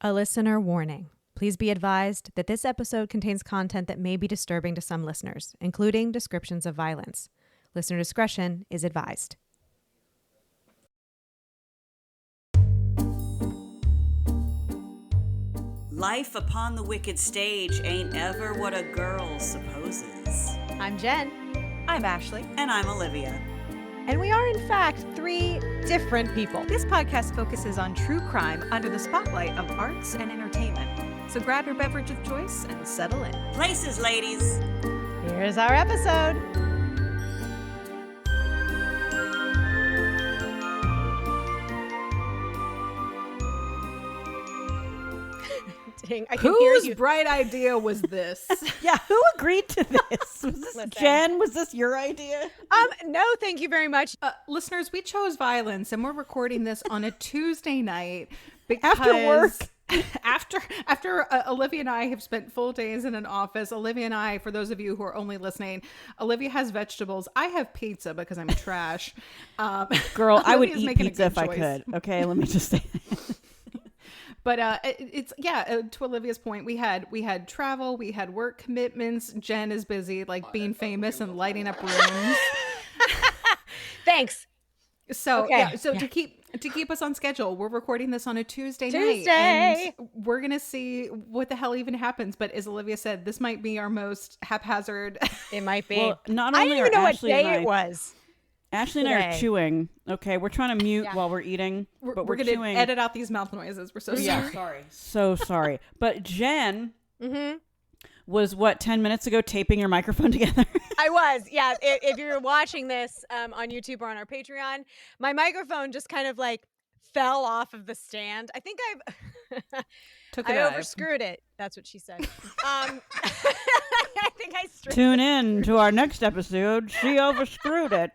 A listener warning. Please be advised that this episode contains content that may be disturbing to some listeners, including descriptions of violence. Listener discretion is advised. Life upon the wicked stage ain't ever what a girl supposes. I'm Jen. I'm Ashley. And I'm Olivia. And we are, in fact, three different people. This podcast focuses on true crime under the spotlight of arts and entertainment. So grab your beverage of choice and settle in. Places, ladies. Here's our episode. Dang, I can hear Whose you. bright idea was this? Yeah, who agreed to this? Was this Listen. Jen? Was this your idea? No, thank you very much. Listeners, we chose violence, and we're recording this on a Tuesday night because After work. After Olivia and I have spent full days in an office. Olivia and I, for those of you who are only listening, Olivia has vegetables. I have pizza because I'm trash. Girl, I would Olivia's eat making a pizza good if I choice. could. Okay, let me just say that. But to Olivia's point, we had travel, we had work commitments. Jen is busy like being famous and lighting up rooms. Thanks. So Okay. to keep us on schedule, we're recording this on a Tuesday night, Tuesday. and we're gonna see what the hell even happens. But as Olivia said, this might be our most haphazard. It might be. Well, not I only didn't even are know Ashley what and day I, it was. Ashley and I today. are chewing. Okay, we're trying to mute Yeah. while we're eating, but we're gonna chewing. edit out these mouth noises. We're so sorry. Sorry. So sorry. But Jen Mm-hmm. was, 10 minutes ago taping your microphone together? I was, yeah. If you're watching this on YouTube or on our Patreon, my microphone just kind of like fell off of the stand. I think Took a I dive. overscrewed it. That's what she said. I think I straight. Tune in to our next episode. She overscrewed it.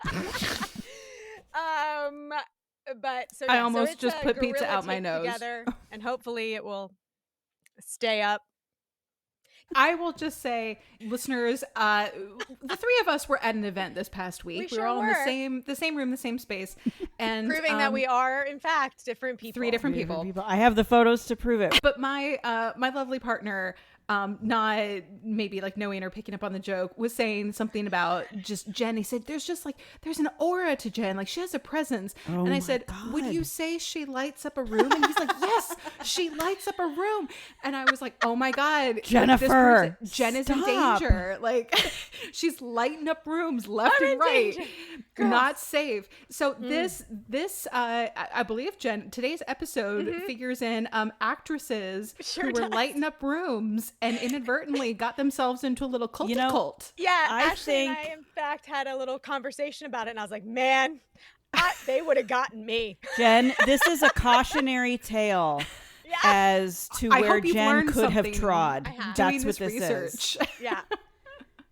But so I yeah, so almost it's just a put pizza gorilla out my taped nose. together, and hopefully it will stay up. I will just say, listeners, the three of us were at an event this past week. We were sure all in were. the same room, the same space, and Proving that we are, in fact, different people. three different people. I have the photos to prove it. But my lovely partner, not maybe like knowing or picking up on the joke, was saying something about just Jen. He said, there's an aura to Jen. Like she has a presence. And I my said, would God. you say she lights up a room? And he's like, yes, she lights up a room. And I was like, oh my God. Jennifer, Jen is in stop. danger. Like she's lighting up rooms left and right. danger. Not safe. So this I believe, Jen, today's episode figures in actresses Sure who were does. lighting up rooms and inadvertently got themselves into a little culty cult. Yeah, I Ashley and think- I, in fact, had a little conversation about it, and I was like, man, they would have gotten me. Jen, this is a cautionary tale Yeah. as to I where hope you've Jen learned could have something trod. I have. Doing That's what this this research. is. Yeah,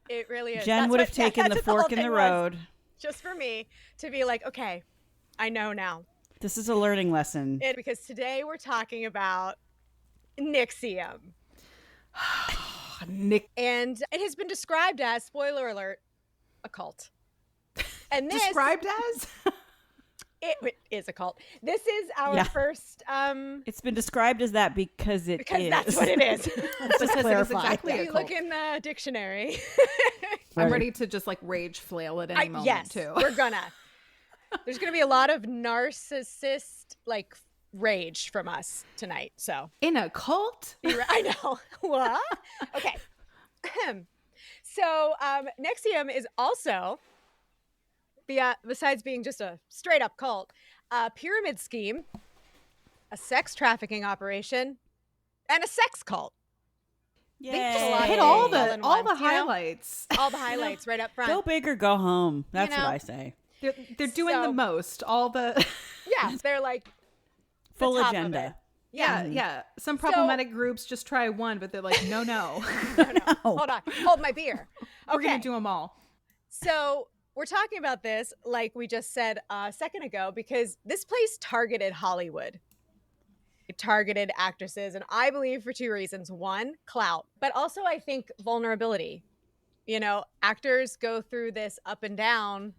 it really is. Jen That's would what- have taken that's the what fork whole in the thing was. road. Just for me to be like, okay, I know now. This is a learning lesson. Because today we're talking about NXIVM. Nick, And it has been described as, spoiler alert, a cult. And this described as? it is a cult. This is our Yeah. first It's been described as that because it because is. that's what it is. Let's just Because it is clarify. exactly If a you cult. look in the dictionary. I'm Right. ready to just like rage flail at any moment Yes, too. we're gonna. There's gonna be a lot of narcissist like rage from us tonight. So In a cult? I know. What? Okay. So NXIVM is also, besides being just a straight up cult, a pyramid scheme, a sex trafficking operation, and a sex cult. They Yay. just hit All all in the one, you know? highlights. All the highlights right up front. Go big or go home. That's know, what I say. They're doing So- the most. All the Yeah, they're like Full top of it. agenda. yeah. Some problematic groups just try one, but they're like, no. Hold on, hold my beer. We're Okay, gonna do them all. so we're talking about this, like we just said a second ago, because this place targeted Hollywood. It targeted actresses, and I believe for two reasons. One, clout, but also I think vulnerability. You know, actors go through this up and down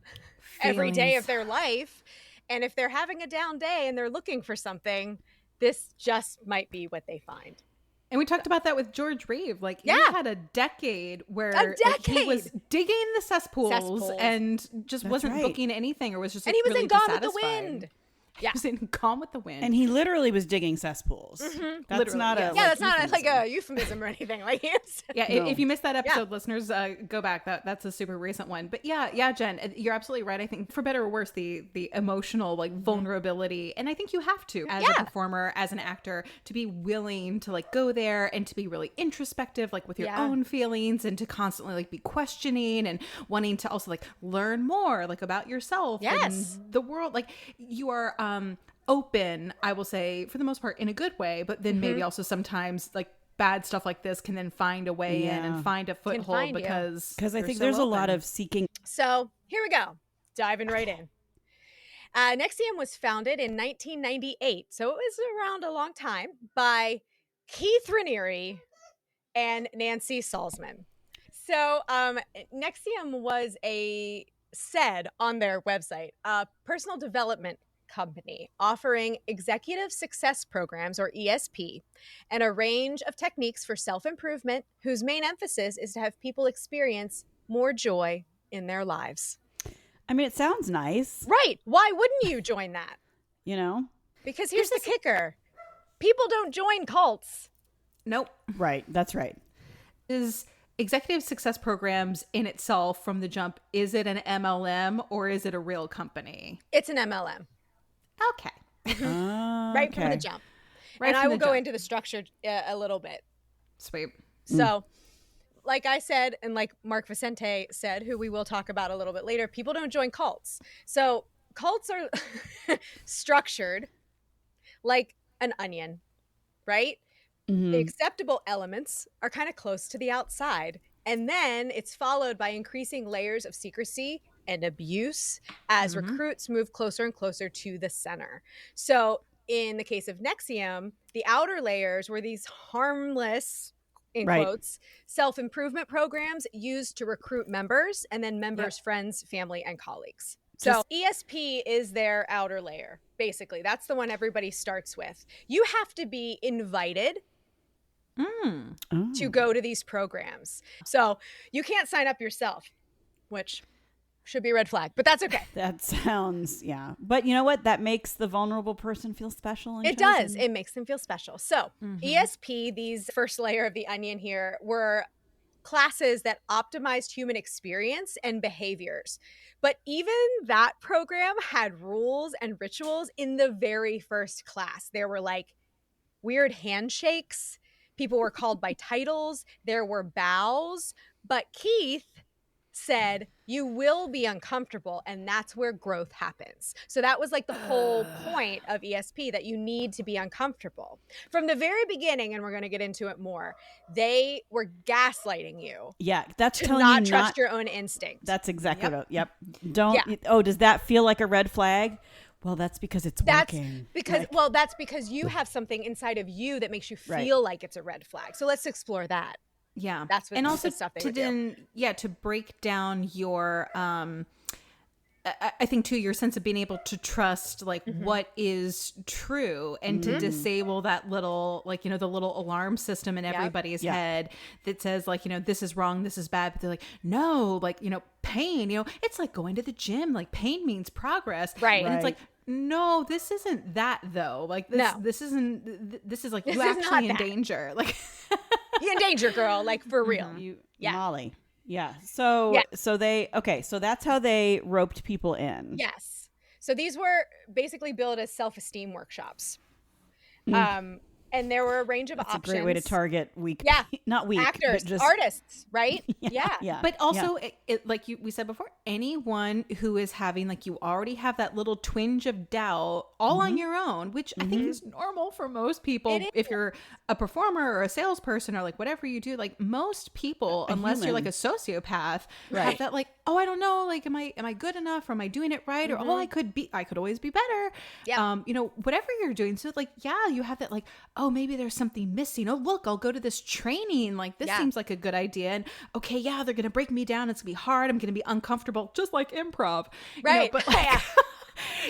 every day of Feelings. their life. And if they're having a down day and they're looking for something, this just might be what they find. And we talked about that with George Reeve. Like, he Yeah. had a decade where A he was decade! digging the cesspools Cesspools. and just That's wasn't right. booking anything, or was just And he was really in Gone with the dissatisfied. Wind. He was in Gone with the Wind. And he literally was digging cesspools. That's Literally, not yes. a Yeah, that's not euphemism. like a euphemism or anything. Like, it's Yeah, No. if you missed that episode, listeners, go back. That's a super recent one. But yeah, Jen, you're absolutely right. I think for better or worse, the emotional like vulnerability, and I think you have to as a performer, as an actor, to be willing to like go there and to be really introspective, like with your own feelings, and to constantly like be questioning and wanting to also like learn more like about yourself Yes. and the world. Like, you are open, I will say, for the most part, in a good way, but then maybe also sometimes like bad stuff like this can then find a way in and find a foothold find you. because I you're think so there's a lot open. of seeking. So here we go, diving right in. NXIVM was founded in 1998, so it was around a long time, by Keith Raniere and Nancy Salzman. So NXIVM was said on their website, a personal development company offering executive success programs, or ESP, and a range of techniques for self-improvement whose main emphasis is to have people experience more joy in their lives. I mean, it sounds nice, Right. Why wouldn't you join that? you know? Because here's the kicker. People don't join cults. Nope. Right. That's right. Is executive success programs in itself from the jump, is it an MLM or is it a real company? It's an MLM. Okay. Right from the jump. Right and from I will the go jump. into the structure a little bit. Sweet. So, like I said, and like Mark Vicente said, who we will talk about a little bit later, people don't join cults. So cults are structured like an onion, right? The acceptable elements are kind of close to the outside. And then it's followed by increasing layers of secrecy and abuse as recruits move closer and closer to the center. So in the case of NXIVM, the outer layers were these harmless, in quotes, self-improvement programs used to recruit members, and then members' friends, family, and colleagues. So ESP is their outer layer, basically. That's the one everybody starts with. You have to be invited to go to these programs. So you can't sign up yourself, which should be a red flag, but that's okay. That sounds, yeah. But you know what? That makes the vulnerable person feel special. And It does. It makes them feel special. So ESP, these first layer of the onion here, were classes that optimized human experience and behaviors. But even that program had rules and rituals in the very first class. There were like weird handshakes. People were called by titles. There were bows. But Keith said, you will be uncomfortable, and that's where growth happens. So that was like the whole point of ESP, that you need to be uncomfortable. From the very beginning, and we're going to get into it more, they were gaslighting you. Yeah, that's to telling not you trust your own instinct. That's exactly what. Yep. Don't. Oh, does that feel like a red flag? Well, that's because it's working. That's because you have something inside of you that makes you feel like it's a red flag. So let's explore that. Yeah. That's what and also the stuff they to would then do. to break down your I think too, your sense of being able to trust like what is true, and to disable that little, like, you know, the little alarm system in everybody's head that says like, you know, this is wrong, this is bad. But they're like, no, like, you know, pain, you know, it's like going to the gym, like pain means progress. Right. And it's like, no, this isn't that though. Like this is like you actually in danger. Like You're in danger, girl. Like for real. Molly. Yeah. So so that's how they roped people in. Yes. So these were basically billed as self-esteem workshops. And there were a range of options. That's a great way to target weak, not weak, actors, but just artists, right? yeah. But also, it like we said before, anyone who is having, like, you already have that little twinge of doubt all on your own, which I think is normal for most people. If you're a performer or a salesperson or like whatever you do, like most people, unless you're like a sociopath, have that like, oh, I don't know, like, am I good enough? Or am I doing it right? Or, oh, I could always be better. Yeah. You know, whatever you're doing. So like, yeah, you have that like, oh, maybe there's something missing. Oh, look, I'll go to this training. Like, this seems like a good idea. And okay, yeah, they're going to break me down. It's going to be hard. I'm going to be uncomfortable, just like improv. Right. You know, but like,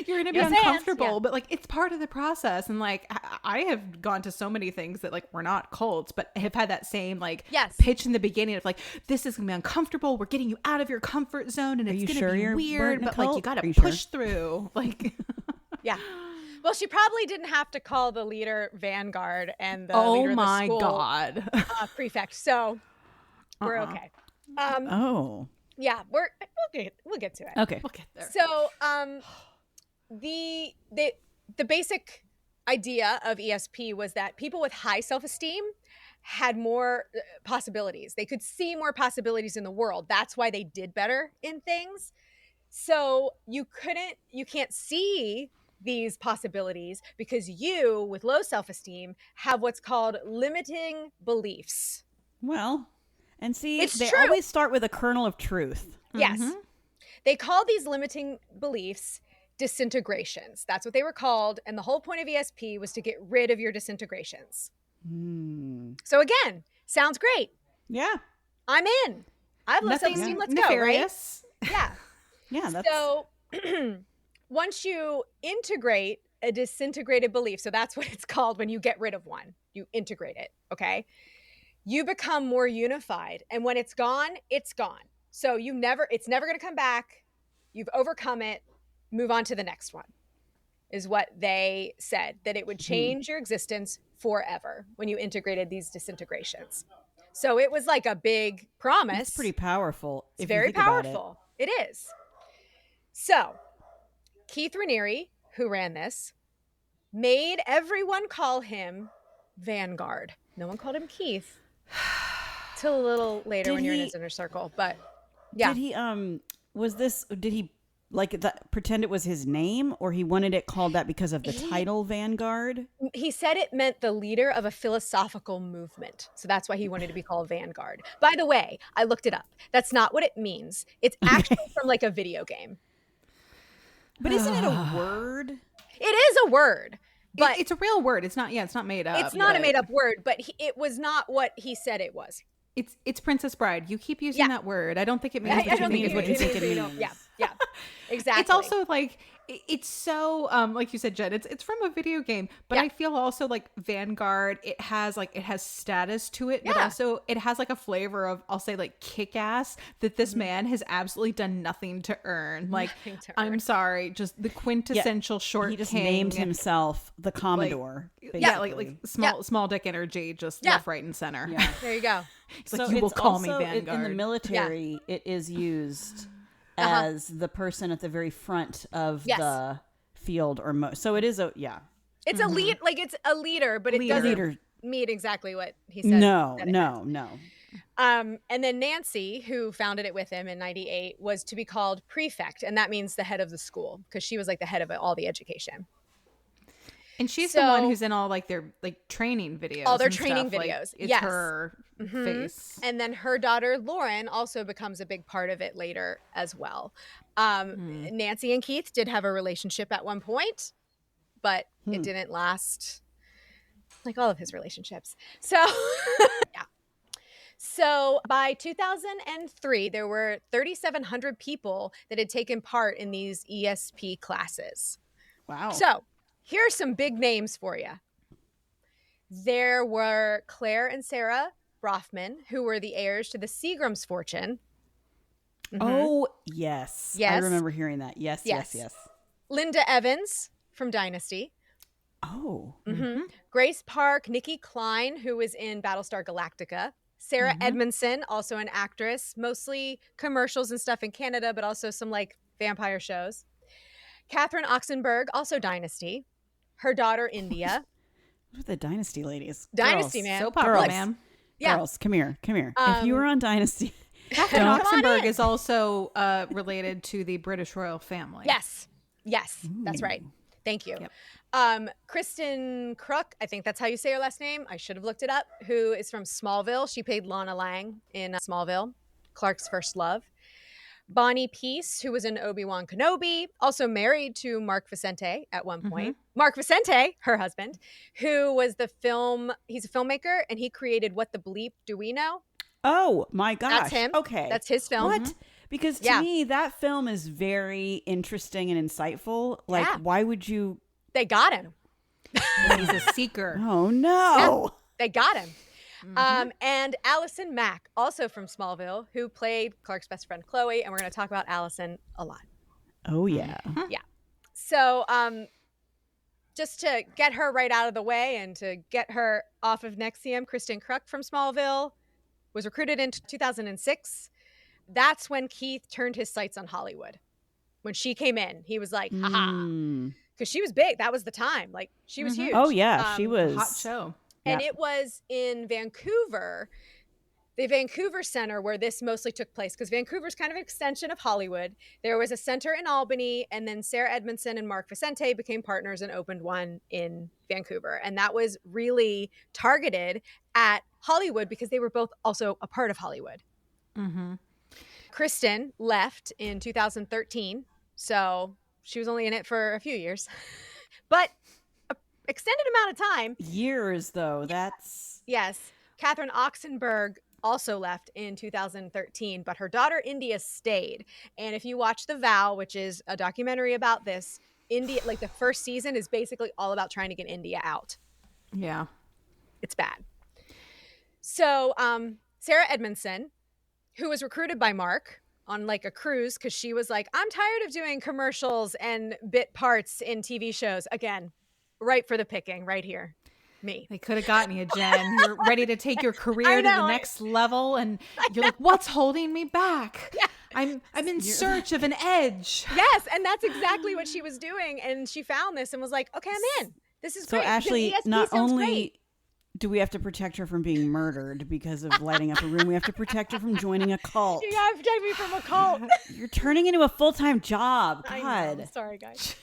You're going to be Yes, and, uncomfortable, yeah. but like it's part of the process. And like I have gone to so many things that like were not cults, but have had that same like Yes. pitch in the beginning of like, this is going to be uncomfortable. We're getting you out of your comfort zone and it's you going to sure be you're weird, in a but like you cult? got Are to you push sure? through. Like, Yeah. Well, she probably didn't have to call the leader Vanguard and the oh leader of the my school God. prefect. So we're okay. Oh. Yeah, we'll get to it. Okay. We'll get there. So the basic idea of ESP was that people with high self-esteem had more possibilities. They could see more possibilities in the world. That's why they did better in things. So you can't see these possibilities because you, with low self-esteem, have what's called limiting beliefs. Well, and see, It's they true. always start with a kernel of truth. Yes. They call these limiting beliefs disintegrations. That's what they were called. And the whole point of ESP was to get rid of your disintegrations. So again, sounds great. Yeah. I'm in. I have low Nothing self-esteem. Let's nefarious. go, right? Yeah. Yeah. That's So once you integrate a disintegrated belief, so that's what it's called when you get rid of one, you integrate it, okay? You become more unified. And when it's gone, it's gone. So it's never going to come back. You've overcome it. Move on to the next one, is what they said, that it would change your existence forever when you integrated these disintegrations. So it was like a big promise. It's pretty powerful. It's if you very think about powerful. It is. So Keith Raniere, who ran this, made everyone call him Vanguard. No one called him Keith till a little later Did when you're in he- his inner circle. But yeah, Did he did he like that pretend it was his name, or he wanted it called that because of the title Vanguard? he said it meant the leader of a philosophical movement. So that's why he wanted to be called Vanguard. By the way, I looked it up. That's not what it means. It's actually from like a video game. But isn't it a word? It is a word, but it's a real word. It's not made up. it's not a but made up word, but it was not what he said it was. It's Princess Bride. You keep using Yeah. that word. I don't think it means I what you don't think think is what it you means think it what you means. don't- Yeah, exactly. It's also like it's so like you said, Jen, it's from a video game, but Yeah. I feel also like Vanguard, it has status to it, but Yeah. also it has like a flavor of, I'll say, like kick-ass that this man has absolutely done nothing to earn. Like, Nothing to I'm earn. sorry, just the quintessential short He just king. named himself the Commodore. Yeah, like basically. small dick energy, just Yeah. left, right, and center. Yeah. There you go. It's like, you will call me also, Vanguard. in the military, it is used as the person at the very front of Yes. the field, so it is It's a lead, like it's a leader, but it doesn't Leader. mean exactly what he said. No, that it no, meant. no. And then Nancy, who founded it with him in '98, was to be called prefect, and that means the head of the school because she was like the head of all the education. And she's the one who's in all like their like training videos. All their and training stuff. Like, videos, it's yes. her face. And then her daughter Lauren also becomes a big part of it later as well. Nancy and Keith did have a relationship at one point, but it didn't last, like all of his relationships. So yeah. So by 2003, there were 3,700 people that had taken part in these ESP classes. Wow. So here are some big names for you. There were Claire and Sarah Brofman, who were the heirs to the Seagram's fortune. Oh, yes. I Yes. remember hearing that. Yes, yes, Yes. yes. Linda Evans from Dynasty. Oh. Grace Park, Nikki Klein, who was in Battlestar Galactica. Sarah Edmondson, also an actress, mostly commercials and stuff in Canada, but also some like vampire shows. Catherine Oxenberg, also Dynasty. Her daughter, India. What are the Dynasty ladies? Dynasty, Girls. man. Soap opera, Girls. man. Yeah. Girls, come here. If you were on Dynasty, Catherine Come on Oxenberg in. is also related to the British royal family. Yes. Yes, that's right. Thank you. Kristen Kruk, I think that's how you say her last name. I should have looked it up. Who is from Smallville. She played Lana Lang in Smallville, Clark's first love. Bonnie Peace, who was in Obi-Wan Kenobi, also married to Mark Vicente at one point. Mark Vicente, her husband, who was he's a filmmaker, and he created What the Bleep Do We Know? oh my gosh. That's him. Okay. That's his film. What? Because to me, that film is very interesting and insightful. Like, why would you? They got him. He's a seeker. Oh, no. Yeah, they got him. And Allison Mack, also from Smallville, who played Clark's best friend Chloe. And we're going to talk about Allison a lot. Oh, yeah. Yeah. So just to get her right out of the way and to get her off of NXIVM, Kristen Kruk from Smallville was recruited in 2006. That's when Keith turned his sights on Hollywood. When she came in, he was like, haha. Because she was big. That was the time. Like, she was huge. Oh, yeah. She was. Hot show. And it was in Vancouver, the Vancouver Center, where this mostly took place, because Vancouver's kind of an extension of Hollywood. There was a center in Albany, and then Sarah Edmondson and Mark Vicente became partners and opened one in Vancouver. And that was really targeted at Hollywood because they were both also a part of Hollywood. Kristen left in 2013, so she was only in it for a few years. But an extended amount of time. Years, though. That's... Yes. Catherine Oxenberg also left in 2013, but her daughter India stayed. And if you watch The Vow, which is a documentary about this, India, like the first season is basically all about trying to get India out. Yeah. It's bad. So Sarah Edmondson, who was recruited by Mark on like a cruise because she was like, I'm tired of doing commercials and bit parts in TV shows. Again, right for the picking right here. Me. They could have gotten you, Jen. You're ready to take your career to the next level, and you're like, "What's holding me back? Yeah. I'm in search of an edge." Yes, and that's exactly what she was doing, and she found this and was like, "Okay, I'm in. This is so great." So Ashley, ESP not only great. do we have to protect her from being murdered because of lighting up a room, we have to protect her from joining a cult. You gotta protect me from a cult. You're turning into a full-time job. God. I know. Sorry, guys.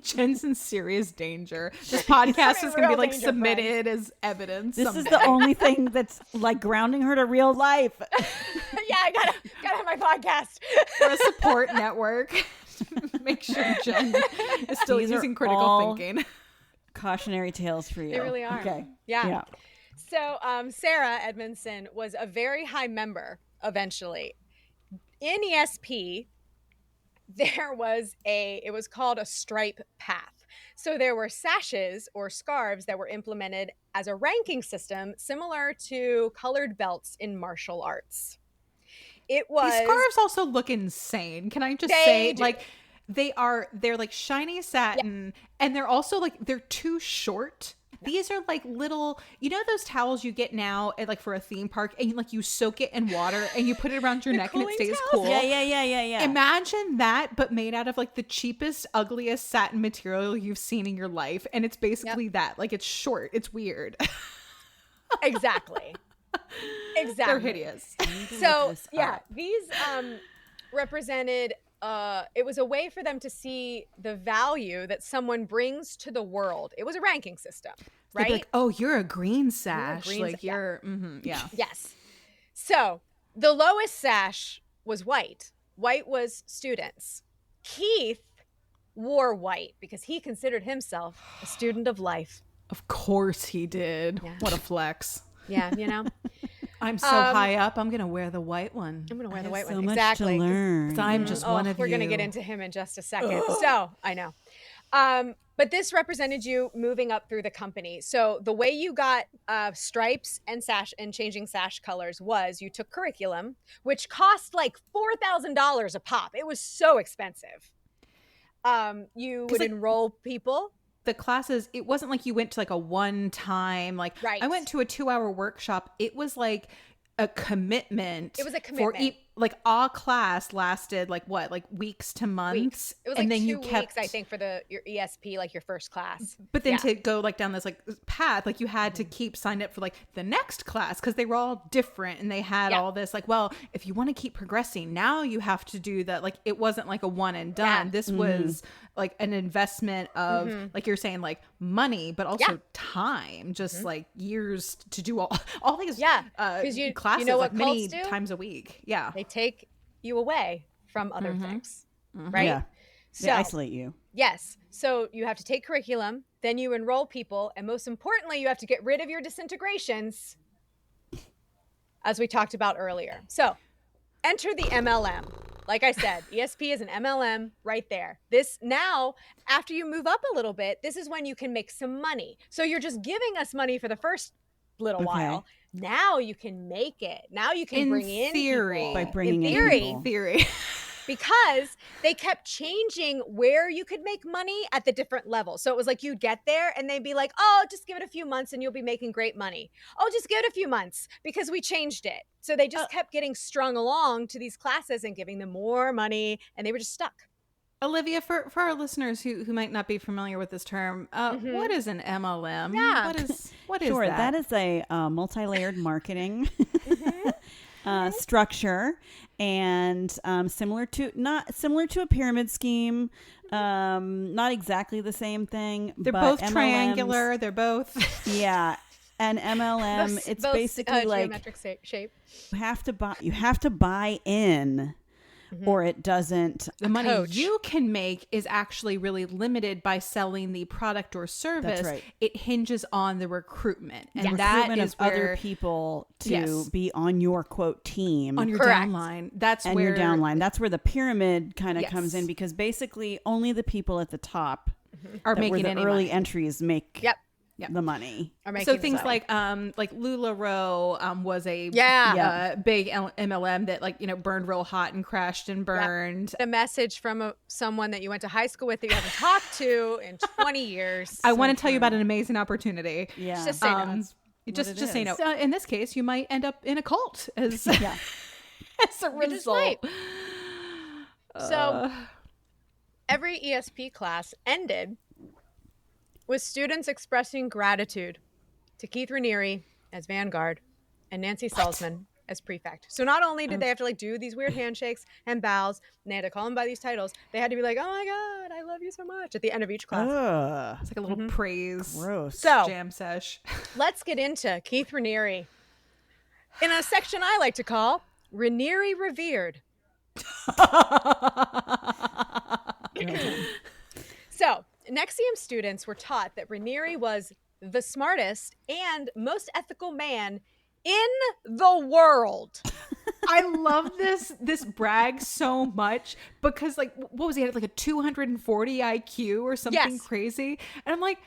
Jen's in serious danger. This podcast is going to be like submitted as evidence. This is the only thing that's like grounding her to real life. Yeah, I gotta have my podcast. For a support network. Make sure Jen is still using critical thinking. Cautionary tales for you. They really are. Okay. Yeah. So Sarah Edmondson was a very high member eventually. In ESP, it was called a stripe path. So there were sashes or scarves that were implemented as a ranking system similar to colored belts in martial arts. These scarves also look insane. Can I just say, like, they're like shiny satin, and they're also like, they're too short. These are like little, you know, those towels you get now at like for a theme park, and like you soak it in water and you put it around your neck and it stays cool. Yeah. Imagine that, but made out of like the cheapest, ugliest satin material you've seen in your life. And it's basically that. Like, it's short. It's weird. Exactly. They're hideous. So these represented it was a way for them to see the value that someone brings to the world. It was a ranking system, right? Like, oh, you're a green sash. Yes. So the lowest sash was white. White was students. Keith wore white because he considered himself a student of life. Of course he did. Yeah. What a flex. Yeah, you know. I'm so high up, I'm going to wear the white one. I'm going to wear the white one. So exactly. much to learn. So I'm just one of you. We're going to get into him in just a second. So, I know. But this represented you moving up through the company. So the way you got stripes and sash and changing sash colors was you took curriculum, which cost like $4,000 a pop. It was so expensive. You would enroll people. The classes, it wasn't like you went to like a one time, like I went to a 2-hour workshop. It was like a commitment. It was a commitment. Like our class lasted like what, like weeks to months. It was like 2 weeks, I think, for your ESP, like your first class. But then to go like down this like path, like you had to keep signed up for like the next class because they were all different and they had all this like, well, if you want to keep progressing, now you have to do that. Like it wasn't like a one and done. This was like an investment of like you're saying, like money, but also time, just like years to do all these classes, you know what, like many do? times a week. Yeah. They take you away from other things, right? Yeah. So, they isolate you. Yes. So you have to take curriculum, then you enroll people, and most importantly, you have to get rid of your disintegrations, as we talked about earlier. So enter the MLM. Like I said, ESP is an MLM right there. This now, after you move up a little bit, this is when you can make some money. So you're just giving us money for the first little while. Now you can make it. Now you can bring in people. By bringing in people. Because they kept changing where you could make money at the different levels. So it was like you'd get there and they'd be like, oh, just give it a few months and you'll be making great money. Oh, just give it a few months because we changed it. So they just kept getting strung along to these classes and giving them more money, and they were just stuck. Olivia, for our listeners who might not be familiar with this term, what is an MLM? Yeah. What is Sure, that? that is a multi-layered marketing structure, and similar to a pyramid scheme. Not exactly the same thing. They're but both MLMs, triangular. They're both an MLM. It's both basically like geometric shape. you have to buy in. Or it doesn't. The money you can make is actually really limited by selling the product or service. That's right. It hinges on the recruitment, and recruitment that is of where other people to be on your quote team, on your Correct. downline. That's and where your downline. That's where the pyramid kind of comes Yes. in, because basically only the people at the top are that were making the any early money. entries make Yep. the money. Are making So things the like LuLaRoe was a big MLM that burned real hot and crashed and burned. a message from someone that you went to high school with that you haven't talked to in 20 years. I want to tell you about an amazing opportunity. Yeah. Just say no. Just say is. no. So in this case, you might end up in a cult as as a You just result. might. So every ESP class ended with students expressing gratitude to Keith Raniere as Vanguard and Nancy Salzman as Prefect. So not only did they have to do these weird handshakes and bows, and they had to call them by these titles, they had to be like, oh my God, I love you so much at the end of each class. Ugh, It's like a little praise gross. So jam sesh. let's get into Keith Raniere in a section I like to call Raniere Revered. So NXIVM students were taught that Raniere was the smartest and most ethical man in the world. I love this brag so much because what was he at, like a 240 IQ or something Yes. crazy? And I'm like,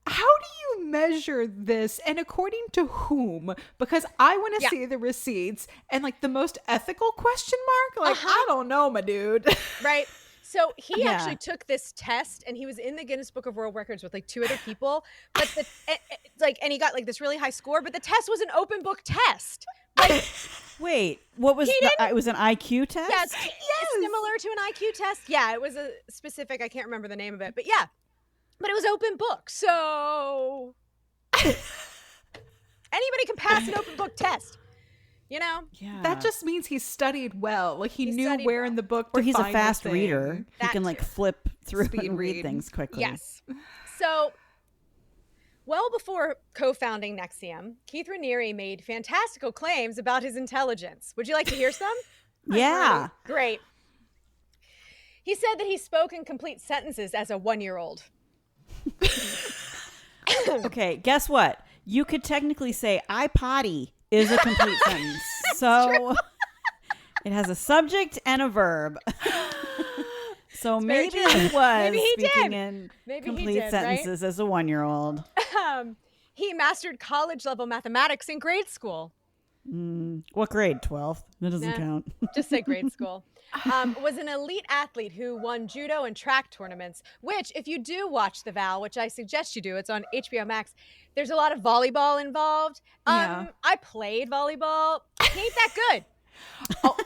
how do you measure this, and according to whom? Because I want to see the receipts, and the most ethical question mark, I don't know, my dude. Right? So he actually took this test, and he was in the Guinness Book of World Records with 2 other people, but and he got this really high score, but the test was an open book test. Wait, what was it was an IQ test? Yes, similar to an IQ test. Yeah, it was a specific, I can't remember the name of it, but yeah. But it was open book, so anybody can pass an open book test, Yeah. That just means he studied well. He knew studied where well. in the book Or to he's a find the fast thing. reader. He That can too. flip through Speed and read read. things quickly. yes. So, well before co-founding NXIVM, Keith Raniere made fantastical claims about his intelligence. Would you like to hear some? Yeah. Great. He said that he spoke in complete sentences as a 1-year-old. Okay, guess what? You could technically say I potty is a complete sentence. So it has a subject and a verb. So very maybe true. he was Maybe he speaking did. in Maybe he complete did, right? sentences as a 1-year-old. He mastered college-level mathematics in grade school. What grade? 12th? That doesn't Nah. count. Just say grade school. Was an elite athlete who won judo and track tournaments, which if you do watch The Vow, which I suggest you do, it's on HBO Max, there's a lot of volleyball involved. Yeah. I played volleyball. He ain't that good.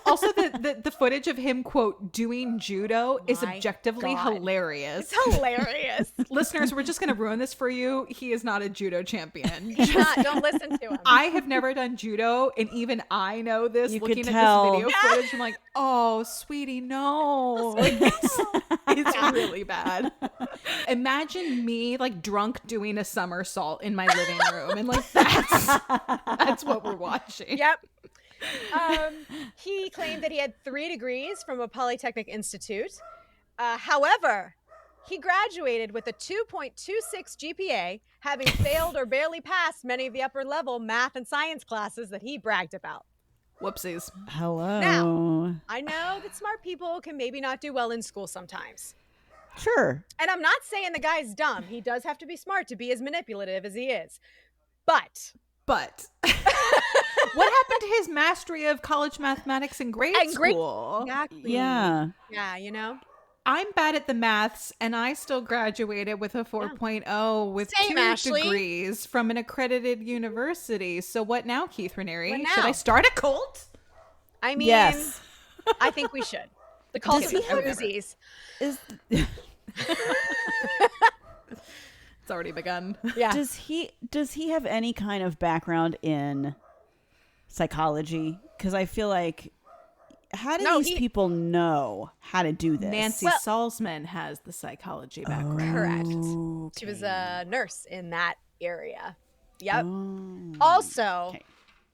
Also, the footage of him, quote, doing judo is My objectively God. hilarious. It's hilarious. Listeners, we're just going to ruin this for you. He is not a judo champion. He's not. Don't listen to him. I have never done judo, and even I know this. You looking could at tell. this video footage, I'm like, oh, sweetie, no. It's really bad. Imagine me drunk doing a somersault in my living room, and that's what we're watching. Yep. He claimed that he had 3 degrees from a Polytechnic Institute. However, he graduated with a 2.26 GPA, having failed or barely passed many of the upper level math and science classes that he bragged about. Whoopsies. Hello. Now, I know that smart people can maybe not do well in school sometimes. Sure. And I'm not saying the guy's dumb. He does have to be smart to be as manipulative as he is. But what happened to his mastery of college mathematics in grade school? Exactly. Yeah. Yeah, you know? I'm bad at the maths, and I still graduated with a 4.0 with Same, 2 Ashley. degrees from an accredited university. So what now, Keith Raniere? What now? Should I start a cult? I mean, Yes. I think we should. The cult of Does he have- floozies. Is It's already begun. Yeah. does he have any kind of background in psychology? Because I feel like, how do these people know how to do this? Nancy Salzman has the psychology background. Correct. She was a nurse in that area. Yep. Oh. Also, Okay.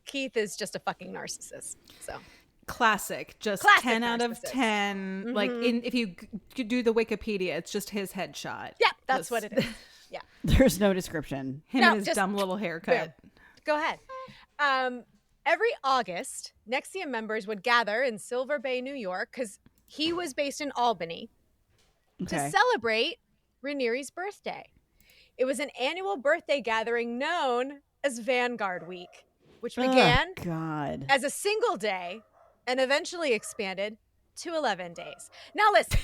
Keith is just a fucking narcissist. So Classic. Just Classic 10 out of narcissist. 10. Like, if you do the Wikipedia, it's just his headshot. yeah, that's Just what it is. Yeah. There's no description. Him No, and his just- dumb little haircut. Go ahead. Every August, NXIVM members would gather in Silver Bay, New York, because he was based in Albany, to Okay. celebrate Raniere's birthday. It was an annual birthday gathering known as Vanguard Week, which began Oh, God. as a single day and eventually expanded to 11 days. Now listen,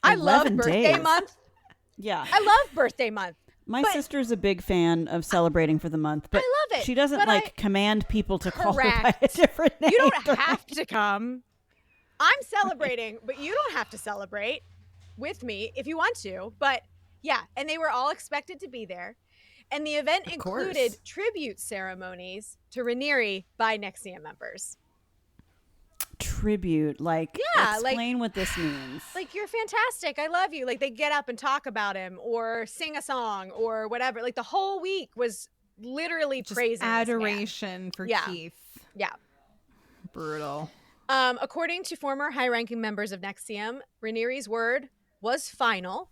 I love 11 birthday days. month. Yeah. I love birthday month. My but- sister's a big fan of celebrating for the month, but I love it, she doesn't but like I- command people to call her by a Correct. different name. You don't have to come. I'm celebrating, but you don't have to celebrate with me if you want to. But yeah, and they were all expected to be there. And the event included course. tribute ceremonies to Raniere by NXIVM members. Tribute, like, Yeah, like- explain what this means. Like, you're fantastic. I love you. Like, they get up and talk about him or sing a song or whatever. Like, the whole week was literally Just praising this man. adoration for Yeah. Keith. Yeah. Brutal. According to former high-ranking members of NXIVM, Raniere's word was final,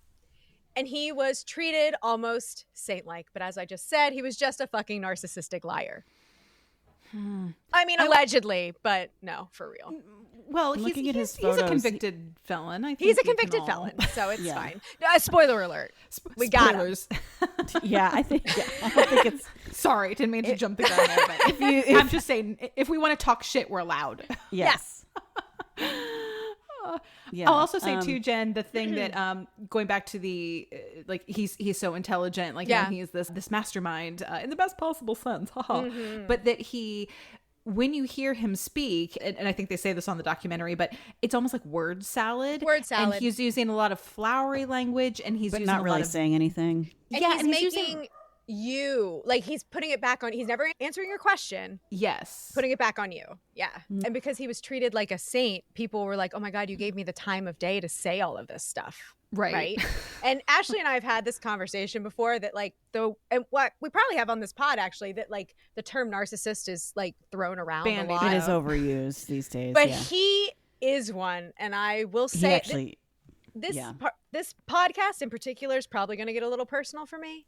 and he was treated almost saint-like. But as I just said, he was just a fucking narcissistic liar. I mean, allegedly, but no, for real. Well, Looking at his he's a photos, convicted felon. I think He's a we can convicted all- felon, so it's Yeah. fine. Spoiler alert. We got him. Spoilers. Yeah, I think it's Sorry, didn't mean to jump the gun there, but if- I'm just saying, if we want to talk shit, we're allowed. yes. Yeah. I'll also say too, Jen, the thing that going back to the like he's so intelligent, like you know, Yeah. he is this mastermind in the best possible sense, haha. But that when you hear him speak, and I think they say this on the documentary, but it's almost like word salad. Word salad. And he's using a lot of flowery language, and he's but using not a really lot of saying anything. And Yeah, he's and he's making using- you, like, he's putting it back on. He's never answering your question, yes, putting it back on you. Yeah. And because he was treated like a saint, people were like, oh my God, you gave me the time of day to say all of this stuff. right. And Ashley and I have had this conversation before that, like, and what we probably have on this pod actually, that like the term narcissist is like thrown around Bandied. a lot. It is overused these days. But yeah. he is one. And I will He say actually, this yeah. this podcast in particular is probably going to get a little personal for me.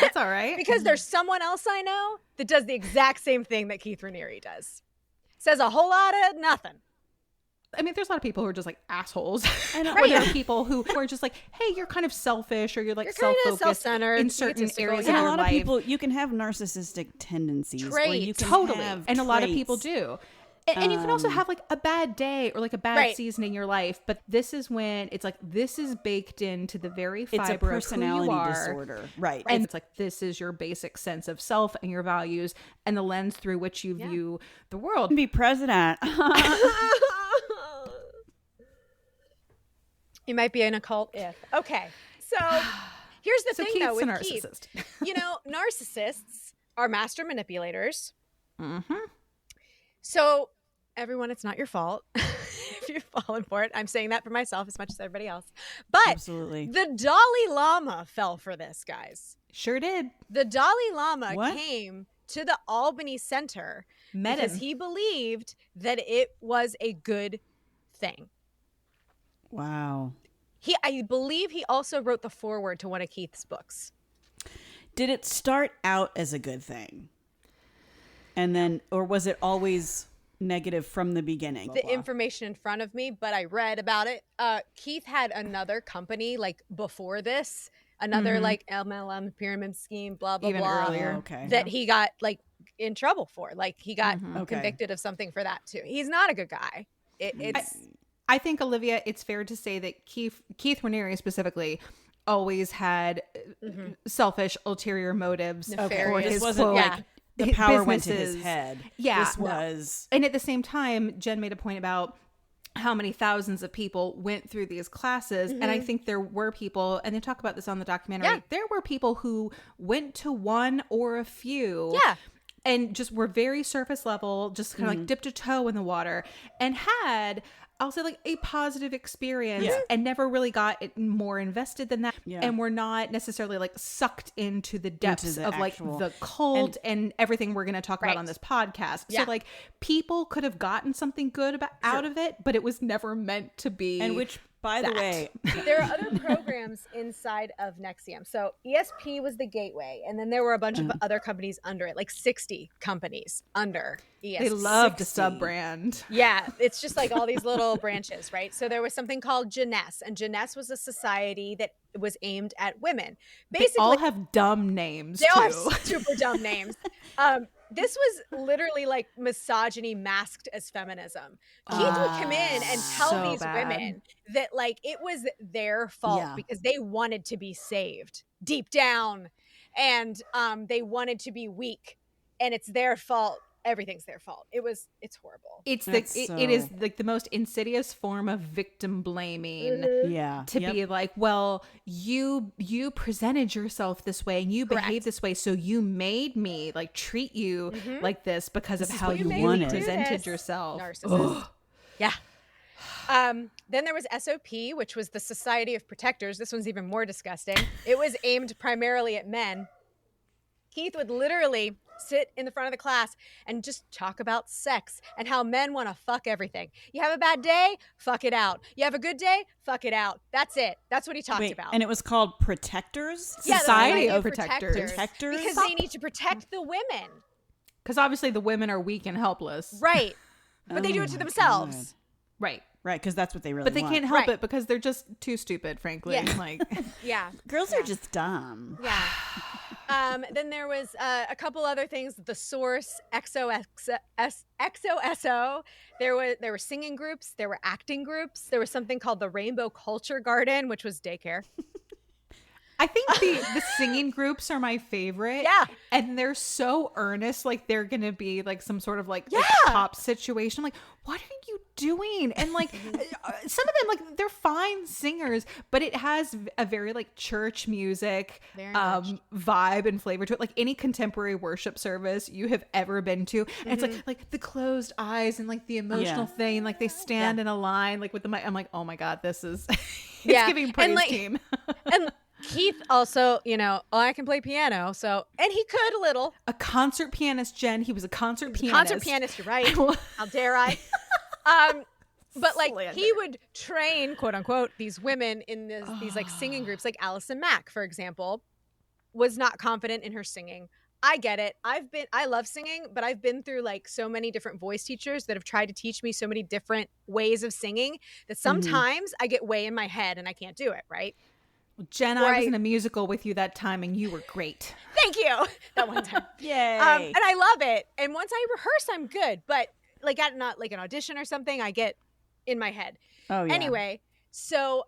That's all right. Because there's someone else I know that does the exact same thing that Keith Raniere does. Says a whole lot of nothing. I mean, there's a lot of people who are just like assholes. And, Or there are people who are just like, hey, you're kind of selfish, or you're like You're kinda self-focused self-centered, in certain egotistical, areas yeah. of and a your lot life. of people, you can have narcissistic tendencies. Or you Traits. can Totally. have And a lot of people traits. do. And you can also have like a bad day or like a bad Right. season in your life. But this is when it's like, this is baked into the very It's a fiber of who you personality are. disorder. Right. And it's like, this is your basic sense of self and your values and the lens through which you Yeah. view the world. be president. You might be in a cult if. Okay. So here's the So thing, Keith's though, a with Keith. narcissist. You know, narcissists are master manipulators. Mm-hmm. So everyone, it's not your fault if you've fallen for it. I'm saying that for myself as much as everybody else. But Absolutely. the Dalai Lama fell for this, guys. Sure did. The Dalai Lama What? came to the Albany Center Met because him. he believed that it was a good thing. Wow. I believe he also wrote the foreword to one of Keith's books. Did it start out as a good thing? And then, or was it always negative from the beginning? The information in front of me, but I read about it. Keith had another company like before this, another like MLM pyramid scheme, blah blah Even blah, earlier. that he got like in trouble for. Like he got convicted of something for that too. He's not a good guy. I think, Olivia, it's fair to say that Keith Raniere specifically always had selfish, ulterior motives for Nefarious. his This wasn't quote, like the power went to businesses. his head. Yeah. This was... And at the same time, Jen made a point about how many thousands of people went through these classes. And I think there were people, and they talk about this on the documentary, there were people who went to one or a few. Yeah. And just were very surface level, just kind of like dipped a toe in the water and had, I'll say, like a positive experience and never really got more invested than that. Yeah. And were not necessarily like sucked into the depths of like the cult and everything we're going to talk about on this podcast. Yeah. So like people could have gotten something good out of it, but it was never meant to be. And which, by the way, there are other programs inside of NXIVM. So ESP was the gateway, and then there were a bunch of other companies under it, like 60 companies under ESP. They loved a sub-brand. Yeah, it's just like all these little branches, right? So there was something called Jeunesse, and Jeunesse was a society that was aimed at women. Basically, they all have dumb names. They all have super dumb names. This was literally like misogyny masked as feminism. Keith would come in and tell these women that like it was their fault because they wanted to be saved deep down, and they wanted to be weak, and it's their fault. Everything's their fault. It's horrible. It is like the most insidious form of victim blaming. To be like, well, you presented yourself this way and you behaved this way, so you made me like treat you like this because of how you presented yourself. Narcissist. Yeah. Then there was SOP, which was the Society of Protectors. This one's even more disgusting. It was aimed primarily at men. Keith would literally sit in the front of the class and just talk about sex and how men want to fuck everything. You have a bad day? Fuck it out. You have a good day? Fuck it out. That's it. That's what he talked about. And it was called Protectors? Yeah, Society of Protectors. Protectors? Because they need to protect the women. Because obviously the women are weak and helpless. Right. But they do it to themselves. Right. Right, because that's what they really want. But they want. can't help it because they're just too stupid, frankly. Yeah. Like, Girls are just dumb. Yeah. Then there was a couple other things. The Source, XOSO. There were singing groups. There were acting groups. There was something called the Rainbow Culture Garden, which was daycare. I think the singing groups are my favorite. Yeah. And they're so earnest, like they're going to be like some sort of like pop situation. I'm like, what are you doing? And like some of them, like they're fine singers, but it has a very like church music vibe and flavor to it. Like any contemporary worship service you have ever been to. And it's like the closed eyes and like the emotional thing. Like they stand in a line like with the mic. I'm like, oh my God, this is it's giving praise and, like, team. And Keith also, I can play piano. So, and he could a little. A concert pianist, Jen. He was a concert pianist. Concert pianist, you're right. How dare I? But like he would train, quote unquote, these women in these like singing groups. Like Allison Mack, for example, was not confident in her singing. I get it. I love singing, but I've been through like so many different voice teachers that have tried to teach me so many different ways of singing that sometimes I get way in my head and I can't do it, right? Jen, I was in a musical with you that time and you were great. Thank you. That one time. Yay. And I love it. And once I rehearse, I'm good. But like at not like an audition or something, I get in my head. Oh, yeah. Anyway, so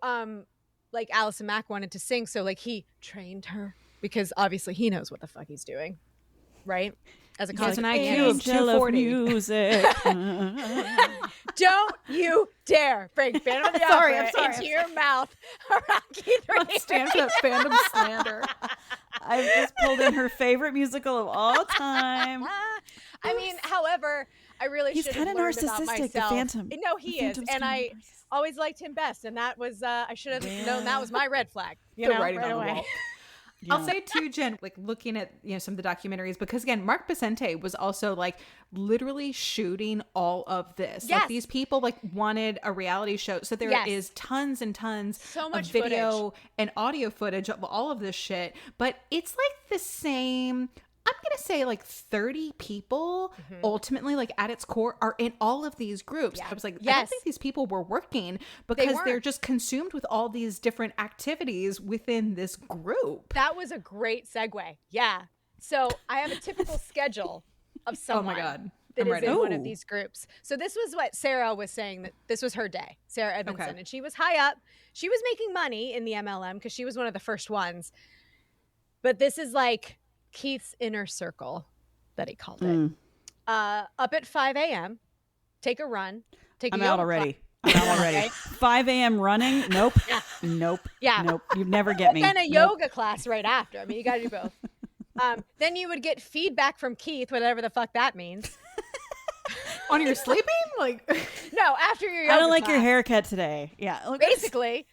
like Allison Mack wanted to sing. So like he trained her because obviously he knows what the fuck he's doing. Right? As a concert IQ of 240. Music. Don't you dare bring Phantom of the Opera into your mouth around Keith Raniere. Stand for that fandom slander. I've just pulled in her favorite musical of all time. I mean, however, I really should have learned about myself. He's kind of narcissistic, the Phantom. No, he is. And I always liked him best. And that was, I should have known that was my red flag. You know, writing right on the away. wall. Yeah. I'll say too, Jen, like looking at some of the documentaries, because again, Mark Vicente was also like literally shooting all of this. Yes. Like these people like wanted a reality show, so there is tons and tons much of video footage and audio footage of all of this shit. But it's like the same. I'm going to say like 30 people ultimately, like at its core, are in all of these groups. I was like, I don't think these people were working because they're just consumed with all these different activities within this group. That was a great segue. Yeah. So I have a typical schedule of someone. Oh my God. That I'm is ready. in one of these groups. So this was what Sarah was saying, that this was her day, Sarah Edmondson. Okay. And she was high up. She was making money in the MLM because she was one of the first ones. But this is like Keith's inner circle that he called it. Up at 5 a.m., take a run. I'm out already. I'm out already. 5 a.m. running? Nope. Nope. Yeah. Nope. You'd never get me. Then a yoga class right after. I mean, you got to do both. Then you would get feedback from Keith, whatever the fuck that means. On your sleeping? Like, no, after your yoga I don't like class. your haircut today. Yeah. Basically.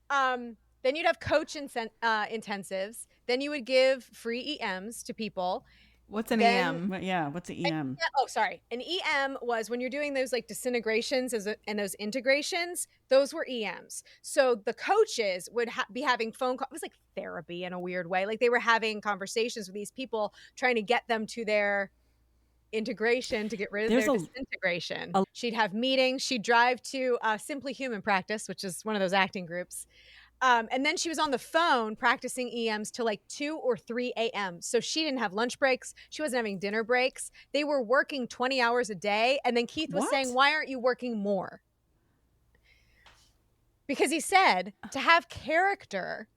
Then you'd have coach intensives. Then you would give free EMs to people. what's an EM? What's an EM? Sorry. An EM was when you're doing those like disintegrations and those integrations, those were EMs. So the coaches would be having phone calls. It was like therapy in a weird way. Like they were having conversations with these people, trying to get them to their integration, to get rid of their disintegration. She'd have meetings. She'd drive to Simply Human practice, which is one of those acting groups. And then she was on the phone practicing EMs till like 2 or 3 a.m. So she didn't have lunch breaks. She wasn't having dinner breaks. They were working 20 hours a day. And then Keith was saying, why aren't you working more? Because he said to have character,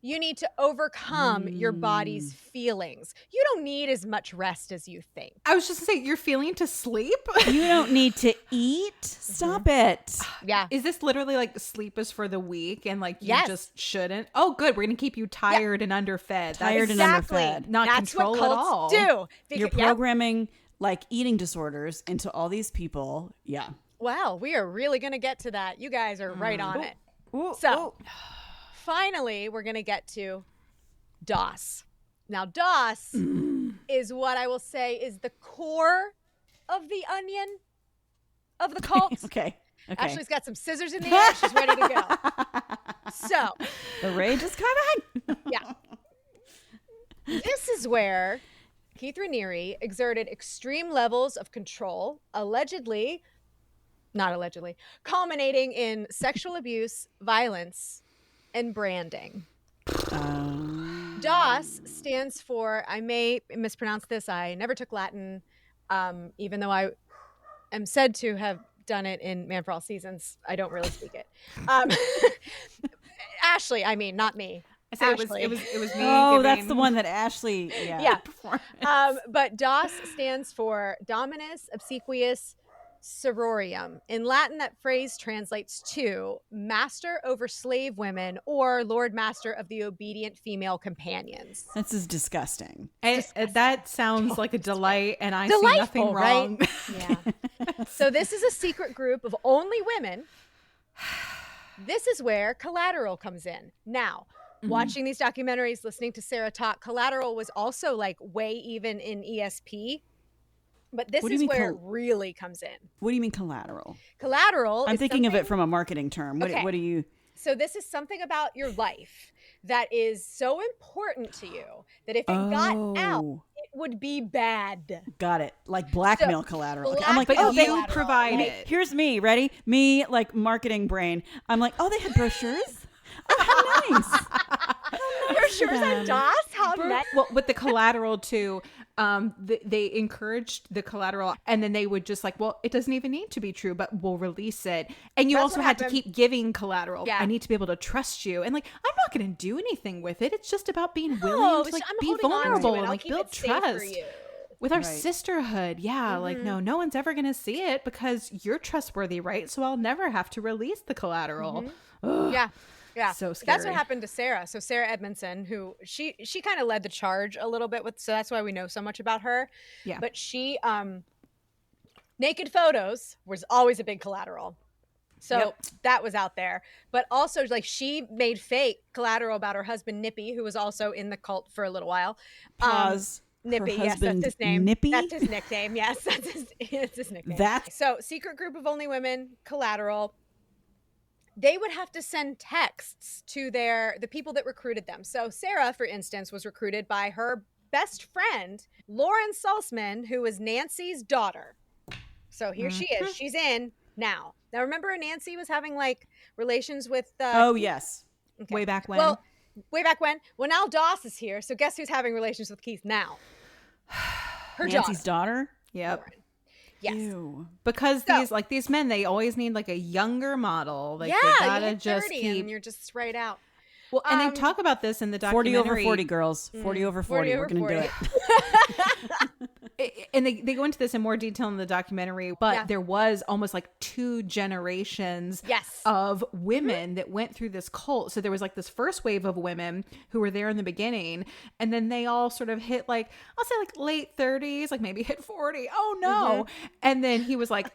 you need to overcome your body's feelings. You don't need as much rest as you think. I was just saying, you're feeling to sleep? You don't need to eat. Stop it. Yeah. Is this literally like sleep is for the weak and like you just shouldn't? Oh, good. We're going to keep you tired and underfed. Tired and underfed. Not That's control what at cults all. do. You're programming like eating disorders into all these people. Yeah. Well, we are really going to get to that. You guys are right on it. Ooh, So finally, we're going to get to DOS. Now, DOS is what I will say is the core of the onion of the cult. Okay. Ashley's got some scissors in the air. She's ready to go. So the rage is coming. yeah. This is where Keith Raniere exerted extreme levels of control, not allegedly, culminating in sexual abuse, violence, and branding. DOS stands for, I may mispronounce this, I never took Latin, even though I am said to have done it in Man for All Seasons. I don't really speak it. Ashley, I mean, not me. I said Ashley. it was me. Oh, that's the one that Ashley. Yeah. But DOS stands for Dominus Obsequious Sororium. In Latin, that phrase translates to master over slave women or lord master of the obedient female companions. This is disgusting. That sounds like a delight, and I see Delightful, nothing wrong. right? Yeah. So this is a secret group of only women. This is where Collateral comes in. Now, watching these documentaries, listening to Sarah talk, Collateral was also like way even in ESP. But this is where it really comes in. What do you mean collateral? Collateral. I'm thinking of it from a marketing term. What do you? So this is something about your life that is so important to you that if it got out, it would be bad. Got it. Like blackmail collateral. Okay. I'm like, but oh, you provide it. Here's me. Ready? Me, like marketing brain. I'm like, oh, they had brochures. Oh, how nice. Brochures on DOS? How nice. Well, with the Collateral too, they encouraged the Collateral, and then they would just like, well, it doesn't even need to be true, but we'll release it. And you also had to keep giving Collateral. Yeah. I need to be able to trust you, and like, I'm not going to do anything with it. It's just about being willing to like be vulnerable and like build trust with our sisterhood. Yeah, like no one's ever going to see it because you're trustworthy, right? So I'll never have to release the Collateral. Yeah. Yeah. So scary. That's what happened to Sarah. So Sarah Edmondson, who she kind of led the charge a little bit with, so that's why we know so much about her. Yeah. But she, naked photos was always a big Collateral. So that was out there. But also like she made fake Collateral about her husband, Nippy, who was also in the cult for a little while. Pause. Nippy, yes, that's his name. Nippy? That's his nickname. Yes, that's his nickname. So secret group of only women, Collateral. They would have to send texts to the people that recruited them. So Sarah, for instance, was recruited by her best friend, Lauren Salzman, who was Nancy's daughter. So here she is. She's in now. Now, remember Nancy was having like relations with Oh, yes. Okay. Way back when. Well, way back when. Well, now Doss is here. So guess who's having relations with Keith now? Her Nancy's daughter? Yep. Lauren. Yes. Ew. Because these men, they always need like a younger model. Like, Yeah, they you gotta hit just 30 keep. and you're just right out. Well, and they talk about this in the 40 documentary. over 40, girls. 40 over 40. 40 We're over going to do 40. it. And they go into this in more detail in the documentary, but there was almost like 2 generations of women that went through this cult. So there was like this first wave of women who were there in the beginning, and then they all sort of hit like, I'll say like late 30s, like maybe hit 40. Oh no. And then he was like,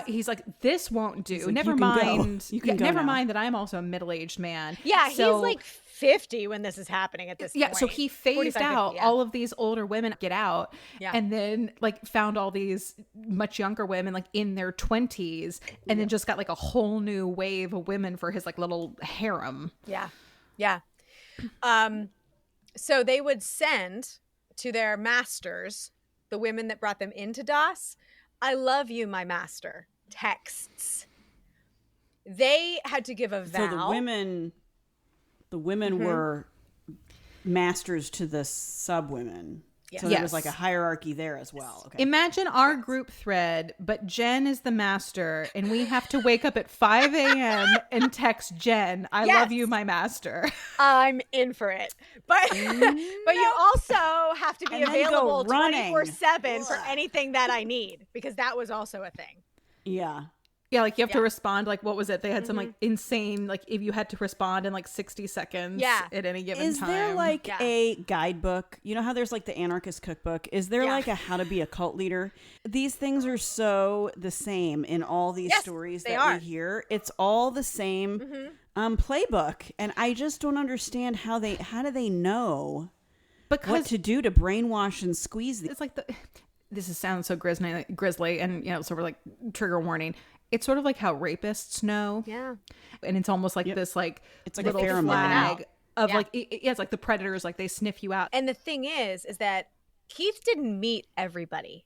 he's like, this won't do. like, Never "You can go. mind. You can go never now." mind that I'm also a middle-aged man. Yeah, So- he's like 50 when this is happening at this point. yeah, so he phased 45, 50, out all of these older women get out, Yeah. and then like found all these much younger women like in their 20s, and then just got like a whole new wave of women for his like little harem. Yeah. Yeah. So they would send to their masters, the women that brought them into DOS, "I love you, my master," texts. They had to give a vow. So the women were masters to the sub women. Yes. So there Yes. was like a hierarchy there as well. Okay. Imagine our group thread, but Jen is the master, and we have to wake up at 5 a.m. and text Jen, "I love you, my master." I'm in for it. But but you also have to be And then go available running. 24/7 for anything that I need, because that was also a thing. Yeah. Yeah, like you have to respond. Like, what was it? They had some like insane, like if you had to respond in like 60 seconds at any given Is time. there like a guidebook? You know how there's like the anarchist cookbook? Is there like a how to be a cult leader? These things are so the same in all these stories that we hear. It's all the same playbook. And I just don't understand how do they know what to do to brainwash and squeeze these? It's like sounds so grisly and, you know, sort of like trigger warning. It's sort of like how rapists know. Yeah. And it's almost like this, like, it's like little a pheromone flag of like, it's like the predators, like they sniff you out. And the thing is that Keith didn't meet everybody.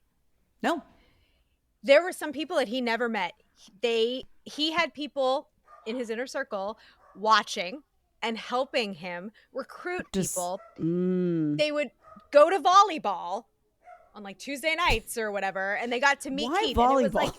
No. There were some people that he never met. He had people in his inner circle watching and helping him recruit people. They would go to volleyball on like Tuesday nights or whatever, and they got to meet Keith. Volleyball? And it was like,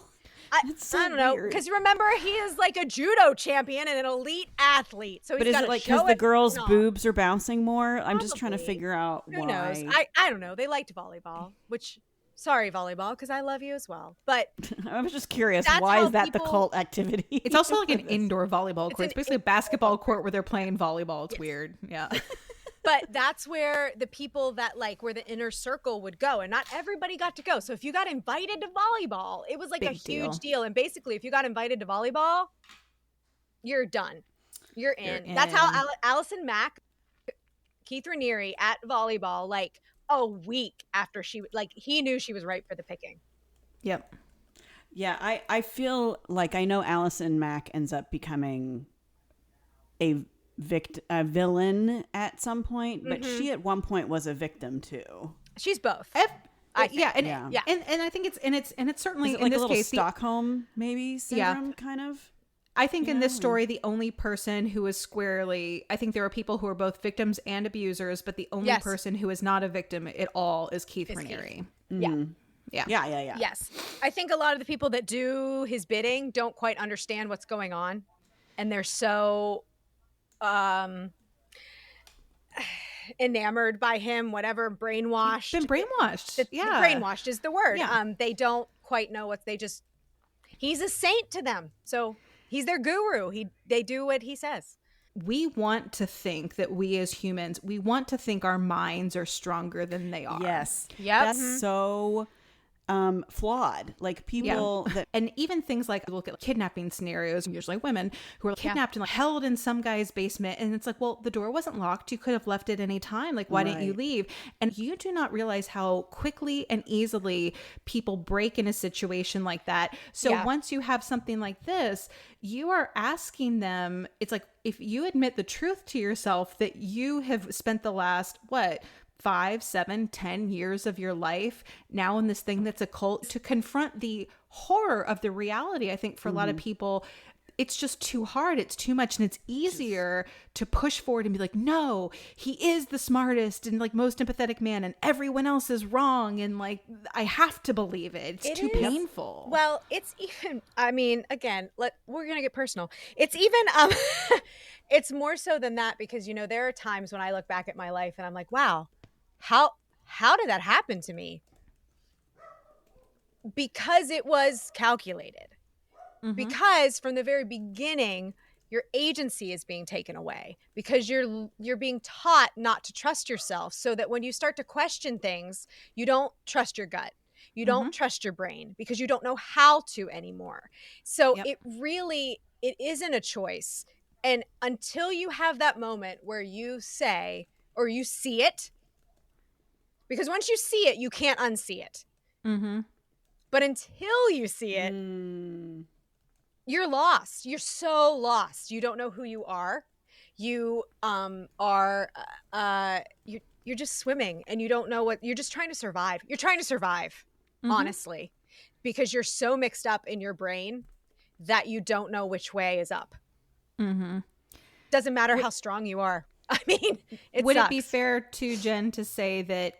I don't know, because remember, he is like a judo champion and an elite athlete. So But he's is got it like because the girls' boobs are bouncing more? I'm just trying to Probably. figure out Who why. knows? I don't know. They liked volleyball, which, sorry, volleyball, because I love you as well. But I was just curious. That's Why how is that the people- cult activity? It's also like an indoor volleyball court. an It's basically a basketball court where they're playing volleyball. It's weird. Yeah. But that's where the people that like where the inner circle would go, and not everybody got to go. So if you got invited to volleyball, it was like a huge deal. And basically, if you got invited to volleyball, you're done. You're in. That's how Allison Mack, Keith Raniere at volleyball, like a week after he knew she was ripe for the picking. Yep. Yeah, I feel like I know Allison Mack ends up becoming a villain at some point, but she at one point was a victim too. She's both. And I think it's certainly Is it in like a this little case Stockholm maybe syndrome kind of. I think in this story, the only person who is squarely, I think there are people who are both victims and abusers, but the only person who is not a victim at all is Keith Raniere. Yeah. Yeah. Yes. I think a lot of the people that do his bidding don't quite understand what's going on. And they're so enamored by him, whatever, brainwashed. Been brainwashed. Brainwashed is the word. Yeah. They don't quite know he's a saint to them. So he's their guru. They do what he says. We want to think that we as humans, we want to think our minds are stronger than they are. Yes. Yep. That's so flawed. Like people that And even things like look at kidnapping scenarios, usually women who are kidnapped and like held in some guy's basement, and it's like, well, the door wasn't locked, you could have left it any time, like why didn't you leave? And you do not realize how quickly and easily people break in a situation like that. So once you have something like this, you are asking them, it's like if you admit the truth to yourself that you have spent the last 5, 7, 10 years of your life now in this thing that's a cult, to confront the horror of the reality. I think for a lot of people, it's just too hard. It's too much. And it's easier to push forward and be like, no, he is the smartest and like most empathetic man and everyone else is wrong. And like, I have to believe it. It's too painful. Well, it's even, I mean, again, we're going to get personal. It's even, it's more so than that, because, you know, there are times when I look back at my life and I'm like, wow, how did that happen to me? Because it was calculated. Because from the very beginning, your agency is being taken away, because you're being taught not to trust yourself, so that when you start to question things, you don't trust your gut. You don't trust your brain, because you don't know how to anymore. So it isn't a choice. And until you have that moment where you say, or you see it, because once you see it, you can't unsee it. But until you see it, you're lost. You're so lost. You don't know who you are. You you're just swimming, and you don't know you're just trying to survive. You're trying to survive, honestly, because you're so mixed up in your brain that you don't know which way is up. Doesn't matter how strong you are. I mean, would it be fair to Jen to say that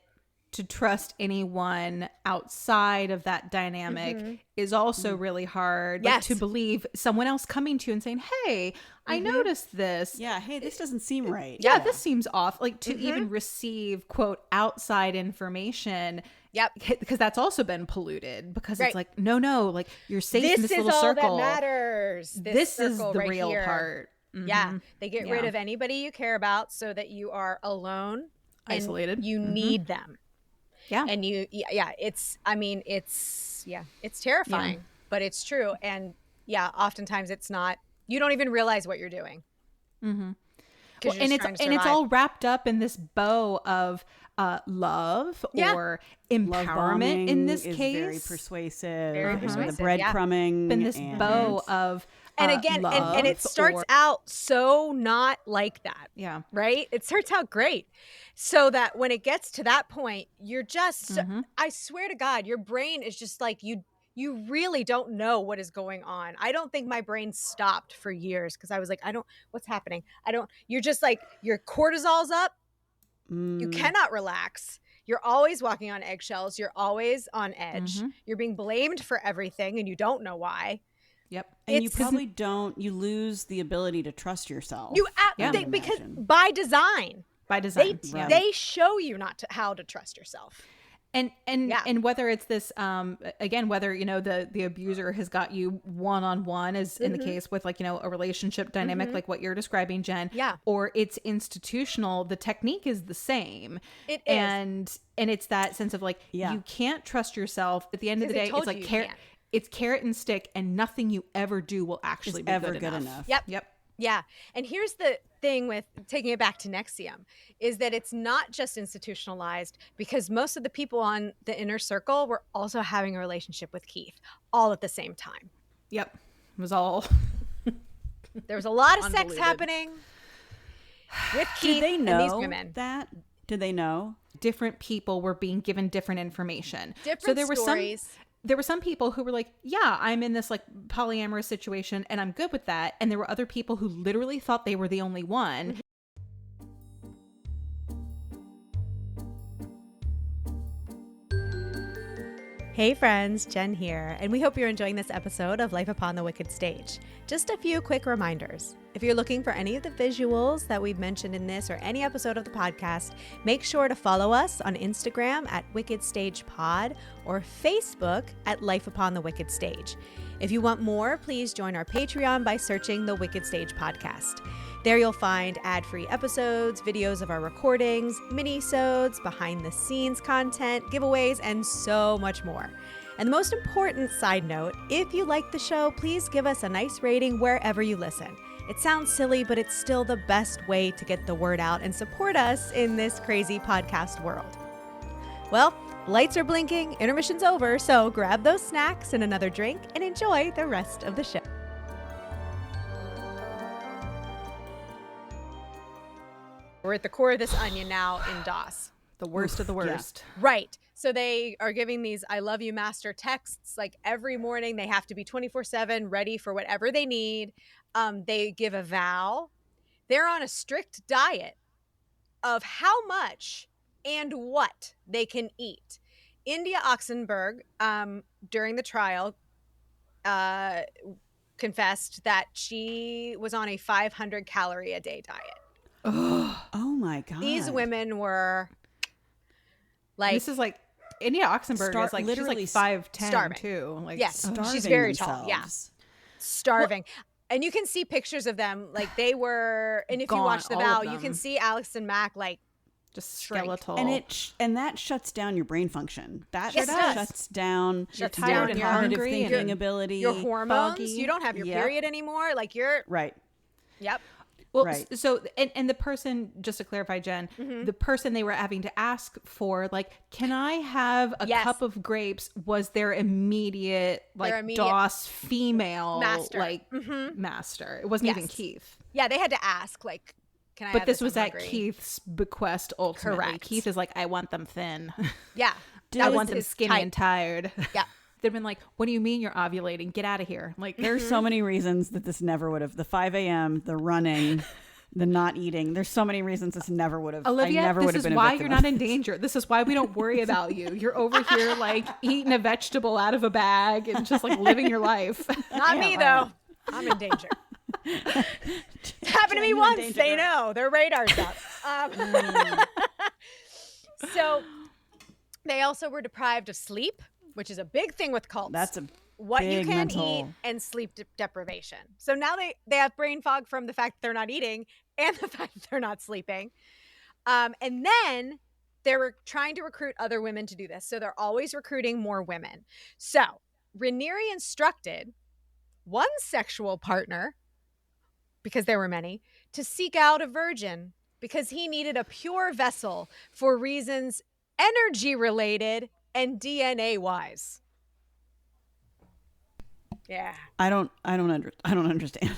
to trust anyone outside of that dynamic is also really hard? Like, to believe someone else coming to you and saying, hey, I noticed this. Yeah. Hey, this doesn't seem right. Yeah, this seems off. Like, to even receive, quote, outside information. Because that's also been polluted, because it's like, no, like, you're safe in this little circle. This is all that matters. This is the real part. Yeah. They get rid of anybody you care about so that you are alone. Isolated. You need them. Yeah. And it's terrifying, but it's true. And oftentimes it's not, you don't even realize what you're doing. Well, and it's all wrapped up in this bow of love or empowerment in this case. Very persuasive. Very persuasive. The breadcrumbing. In this bow of and again, and it starts out so not like that. Yeah. Right? It starts out great. So that when it gets to that point, you're just, I swear to God, your brain is just like, you really don't know what is going on. I don't think my brain stopped for years, because I was like, what's happening? You're just like, your cortisol's up. You cannot relax. You're always walking on eggshells. You're always on edge. You're being blamed for everything, and you don't know why. And you probably you lose the ability to trust yourself. Because by design. They show you how to trust yourself. And whether it's this again, whether, you know, the abuser has got you one-on-one, as in the case with, like, you know, a relationship dynamic like what you're describing, Jen, or it's institutional, the technique is the same. It is. And it's that sense of like, you can't trust yourself. At the end of the day, it's like it's carrot and stick, and nothing you ever do will actually be good enough. Yep. Yeah. And here's the thing with taking it back to NXIVM, is that it's not just institutionalized, because most of the people on the inner circle were also having a relationship with Keith all at the same time. It was all. There was a lot of sex happening with Keith and these women. Did they know? Different people were being given different information. So there were stories. There were some people who were like, yeah, I'm in this like polyamorous situation and I'm good with that. And there were other people who literally thought they were the only one. Hey friends, Jen here, and we hope you're enjoying this episode of Life Upon the Wicked Stage. Just a few quick reminders. If you're looking for any of the visuals that we've mentioned in this or any episode of the podcast, make sure to follow us on Instagram at Wicked Stage Pod or Facebook at Life Upon the Wicked Stage. If you want more, please join our Patreon by searching the Wicked Stage Podcast. There you'll find ad-free episodes, videos of our recordings, mini-sodes, behind-the-scenes content, giveaways, and so much more. And the most important side note, if you like the show, please give us a nice rating wherever you listen. It sounds silly, but it's still the best way to get the word out and support us in this crazy podcast world. Well, lights are blinking, intermission's over, so grab those snacks and another drink and enjoy the rest of the show. We're at the core of this onion now in DOS. The worst of the worst. Yeah. Right. So they are giving these I love you master texts like every morning. They have to be 24/7 ready for whatever they need. They give a vow. They're on a strict diet of how much and what they can eat. India Oxenberg, during the trial, confessed that she was on a 500 calorie a day diet. Oh my God. These women were like, this is like India Oxenberg is like literally she's like 5'10" starving. too. Like, yes, she's very themselves. tall. Yeah, starving. And you can see pictures of them like they were. And if you watch The Vow, you can see Alison Mack like just skeletal. And that shuts down your brain function. That shuts down your tired and hungry thinking ability. Your hormones. Foggy. You don't have your period anymore. Like you're right. Yep. Well, so and the person, just to clarify, Jen, the person they were having to ask for, like, can I have a cup of grapes? Was their immediate DOS female master. Master? It wasn't even Keith. Yeah, they had to ask, like, can I? But have this was hungry? at Keith's bequest. Ultimately, Correct. Keith is like, I want them thin. Yeah, I want them skinny and tired. Yeah. They've been like, what do you mean you're ovulating? Get out of here. Like, there's so many reasons that this never would have. The 5 a.m., the running, the not eating. There's so many reasons this never would have. Olivia, I never this would have is been why a victim you're not in danger. This is why we don't worry about you. You're over here like eating a vegetable out of a bag and just like living your life. Not me though. I'm in danger. It's happened to me once. They know their radar's up. So they also were deprived of sleep, which is a big thing with cults. That's a what big you can mental... eat and sleep deprivation. So now they have brain fog from the fact that they're not eating and the fact that they're not sleeping. And then they were trying to recruit other women to do this. So they're always recruiting more women. So Raniere instructed one sexual partner, because there were many, to seek out a virgin because he needed a pure vessel for reasons energy related and DNA wise. Yeah. I don't understand.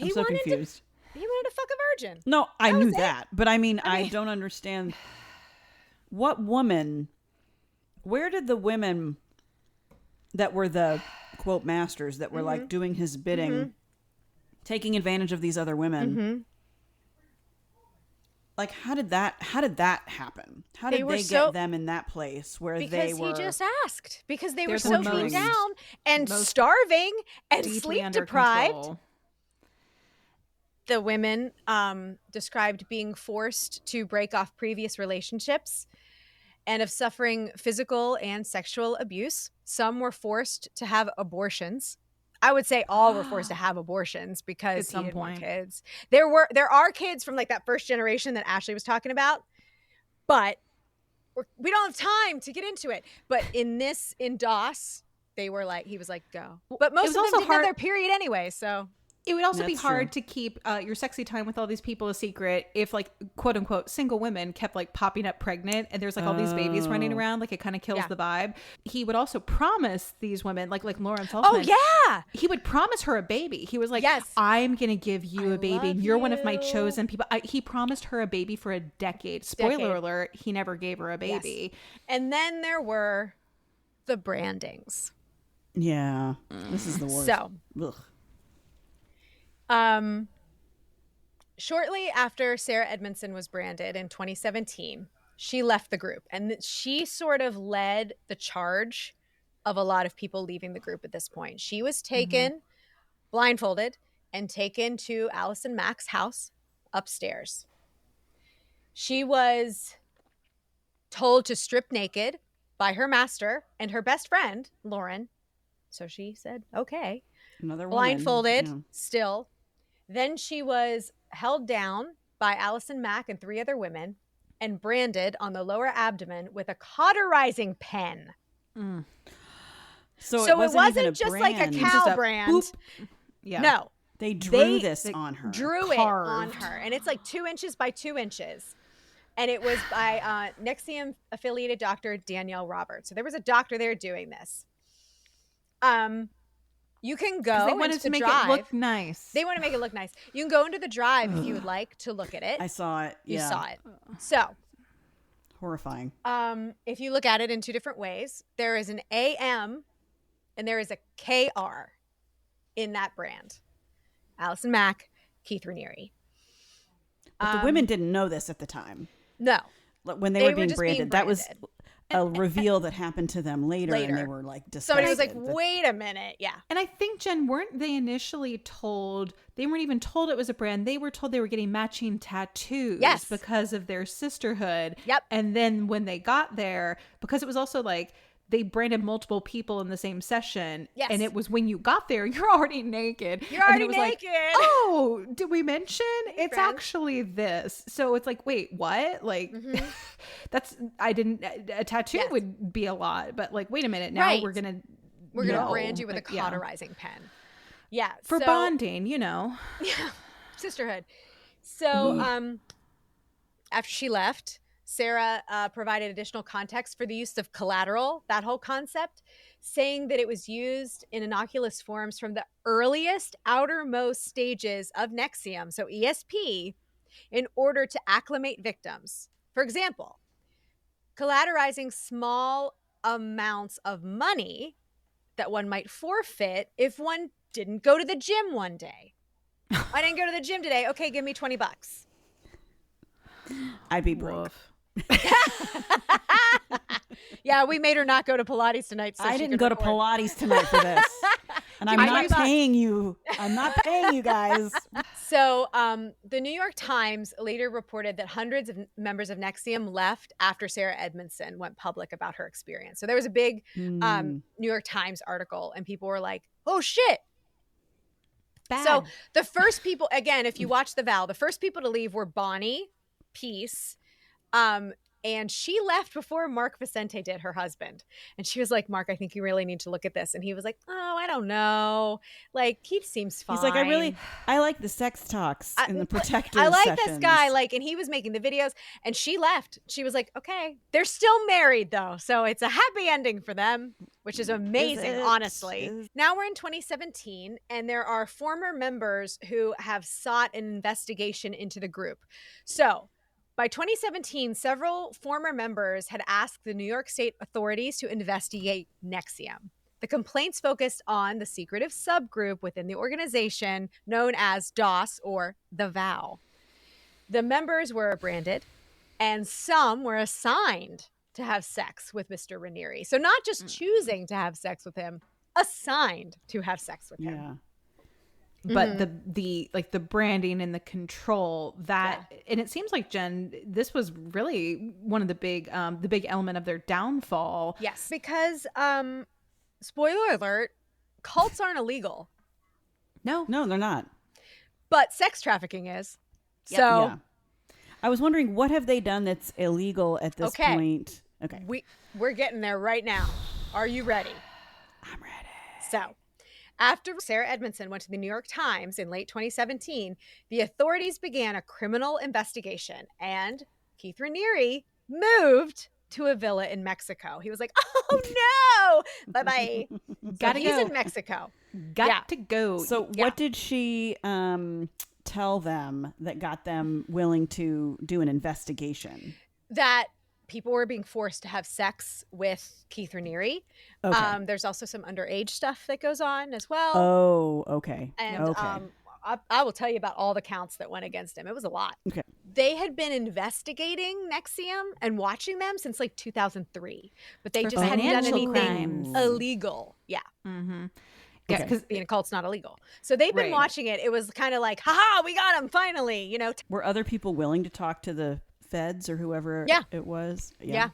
I'm so confused. He wanted to fuck a virgin. No, I knew that. But I mean, I don't understand what woman, where did the women that were the quote masters that were like doing his bidding, taking advantage of these other women? Like, how did that happen? How did they get them in that place where they were? Because he just asked. Because they were so beat down and starving and sleep deprived. Control. The women described being forced to break off previous relationships and of suffering physical and sexual abuse. Some were forced to have abortions. I would say all were forced to have abortions because he didn't want kids. There are kids from like that first generation that Ashley was talking about, but we don't have time to get into it. But in DOS, he was like, go. But most of them didn't have their period anyway, so. It would also be hard to keep your sexy time with all these people a secret if, like, quote unquote, single women kept like popping up pregnant and there's like all these babies running around. Like, it kind of kills the vibe. He would also promise these women, like Lauren Feldman. Oh yeah, he would promise her a baby. He was like, yes, I'm gonna give you a baby, and you're one of my chosen people. He promised her a baby for a decade. Spoiler alert: he never gave her a baby. Yes. And then there were the brandings. Yeah, this is the worst. So. Ugh. Shortly after Sarah Edmondson was branded in 2017, she left the group, and she sort of led the charge of a lot of people leaving the group at this point. She was taken blindfolded and taken to Alison Mack's house upstairs. She was told to strip naked by her master and her best friend, Lauren. So she said, okay. Another blindfolded woman. still. Then she was held down by Alison Mack and 3 other women and branded on the lower abdomen with a cauterizing pen. So it wasn't just brand. like a cow brand. Yeah. No. They drew this on her. Drew it on her. And it's like 2 inches by 2 inches. And it was by NXIVM affiliated doctor Danielle Roberts. So there was a doctor there doing this. You can go. They wanted to make it look nice. They want to make it look nice. You can go into the drive if you would like to look at it. I saw it. You saw it. So Horrifying. If you look at it in two different ways, there is an AM and there is a KR in that brand. Allison Mack, Keith Raniere. But the women didn't know this at the time. No. When they were being branded. That was a reveal that happened to them later. And they were like disgusted. Somebody was like, wait a minute. Yeah. And I think, Jen, weren't they initially told, they weren't even told it was a brand. They were told they were getting matching tattoos because of their sisterhood. Yep. And then when they got there, because it was also like, they branded multiple people in the same session. Yes. And it was when you got there, you're already naked. You're already naked. Like, oh, did we mention? It's actually this. So it's like, wait, what? Like, a tattoo would be a lot. But like, wait a minute. Now we're going to brand you with a cauterizing pen. Yeah. For bonding, Yeah. Sisterhood. So after she left, Sarah provided additional context for the use of collateral, that whole concept, saying that it was used in innocuous forms from the earliest, outermost stages of NXIVM, so ESP, in order to acclimate victims. For example, collateralizing small amounts of money that one might forfeit if one didn't go to the gym one day. I didn't go to the gym today. Okay, give me $20. I'd be broke. Yeah, we made her not go to Pilates tonight. So I didn't go to Pilates tonight for this. And I'm not paying you. I'm not paying you guys. So the New York Times later reported that hundreds of members of NXIVM left after Sarah Edmondson went public about her experience. So there was a big New York Times article and people were like, oh, shit. Bad. So the first people, again, if you watch The Vow, the first people to leave were Bonnie, Peace, and she left before Mark Vicente did, her husband. And she was like, Mark, I think you really need to look at this. And he was like, oh, I don't know. Like, Keith seems fine. He's like, I like the sex talks and the protective I like sessions. this guy. Like, and he was making the videos and she left. She was like, okay, they're still married though. So it's a happy ending for them, which is amazing, honestly. Now we're in 2017 and there are former members who have sought an investigation into the group. So by 2017, several former members had asked the New York State authorities to investigate NXIVM. The complaints focused on the secretive subgroup within the organization known as DOS, or The Vow. The members were branded, and some were assigned to have sex with Mr. Raniere. So not just choosing to have sex with him, assigned to have sex with him. Yeah. But the branding and the control and it seems like, Jen, this was really one of the big element of their downfall. Yes, because spoiler alert, cults aren't illegal. No, they're not. But sex trafficking is. Yep. So yeah. I was wondering, what have they done that's illegal at this point? Okay. We're getting there right now. Are you ready? I'm ready. So after Sarah Edmondson went to the New York Times in late 2017, the authorities began a criminal investigation, and Keith Raniere moved to a villa in Mexico. He was like, oh no, bye-bye. He's in Mexico. Got to go. So what did she tell them that got them willing to do an investigation? That people were being forced to have sex with Keith Raniere. Okay. There's also some underage stuff that goes on as well. Oh, okay. And I will tell you about all the counts that went against him. It was a lot. Okay. They had been investigating NXIVM and watching them since like 2003, but they just hadn't done anything illegal. Yeah. Mm-hmm. Yeah, because being a cult's not illegal. So they've been watching it. It was kind of like, haha, we got him finally, you know. Were other people willing to talk to the feds or whoever it was? Yeah.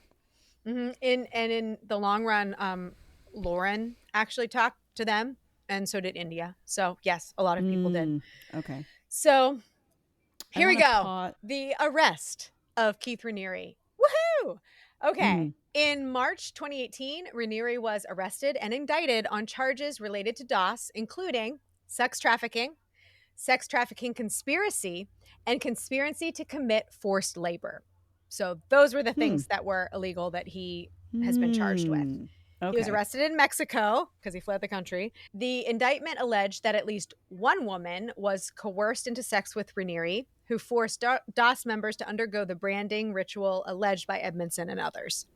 Mm-hmm. In the long run, Lauren actually talked to them, and so did India. So yes, a lot of people did. Okay. So here we go. The arrest of Keith Raniere. Woohoo! Okay. In March 2018, Raniere was arrested and indicted on charges related to DOS, including sex trafficking conspiracy, and conspiracy to commit forced labor. So those were the things that were illegal that he has been charged with. He was arrested in Mexico because he fled the country. The indictment alleged that at least one woman was coerced into sex with Raniere, who forced DOS members to undergo the branding ritual alleged by Edmondson and others.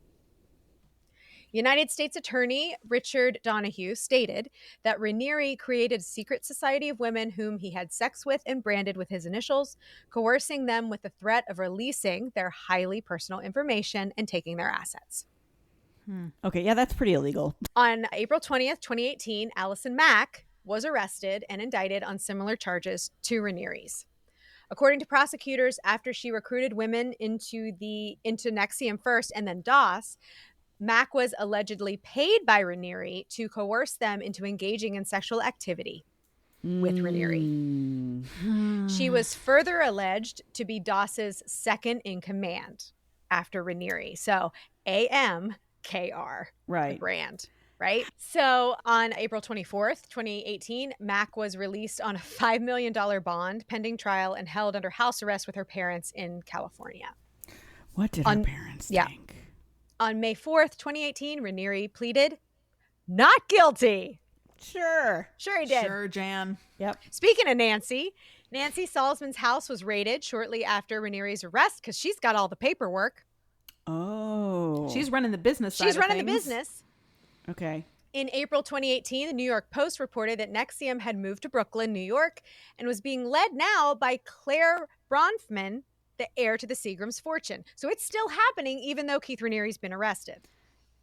United States Attorney Richard Donahue stated that Raniere created a secret society of women whom he had sex with and branded with his initials, coercing them with the threat of releasing their highly personal information and taking their assets. Okay, yeah, that's pretty illegal. On April 20th, 2018, Allison Mack was arrested and indicted on similar charges to Raniere's. According to prosecutors, after she recruited women into NXIVM first and then DOS, Mack was allegedly paid by Raniere to coerce them into engaging in sexual activity with Raniere. She was further alleged to be DOS's second in command after Raniere. So AMKR, right, the brand, right? So on April 24th, 2018, Mack was released on a $5 million bond pending trial and held under house arrest with her parents in California. What did her parents think? On May 4th, 2018, Raniere pleaded not guilty. Sure he did. Sure, Jan. Yep. Speaking of Nancy Salzman's house was raided shortly after Raniere's arrest because she's got all the paperwork. Oh. She's running the business. She's running the business. Okay. In April 2018, the New York Post reported that NXIVM had moved to Brooklyn, New York, and was being led now by Claire Bronfman, the heir to the Seagram's fortune. So it's still happening, even though Keith Raniere's been arrested.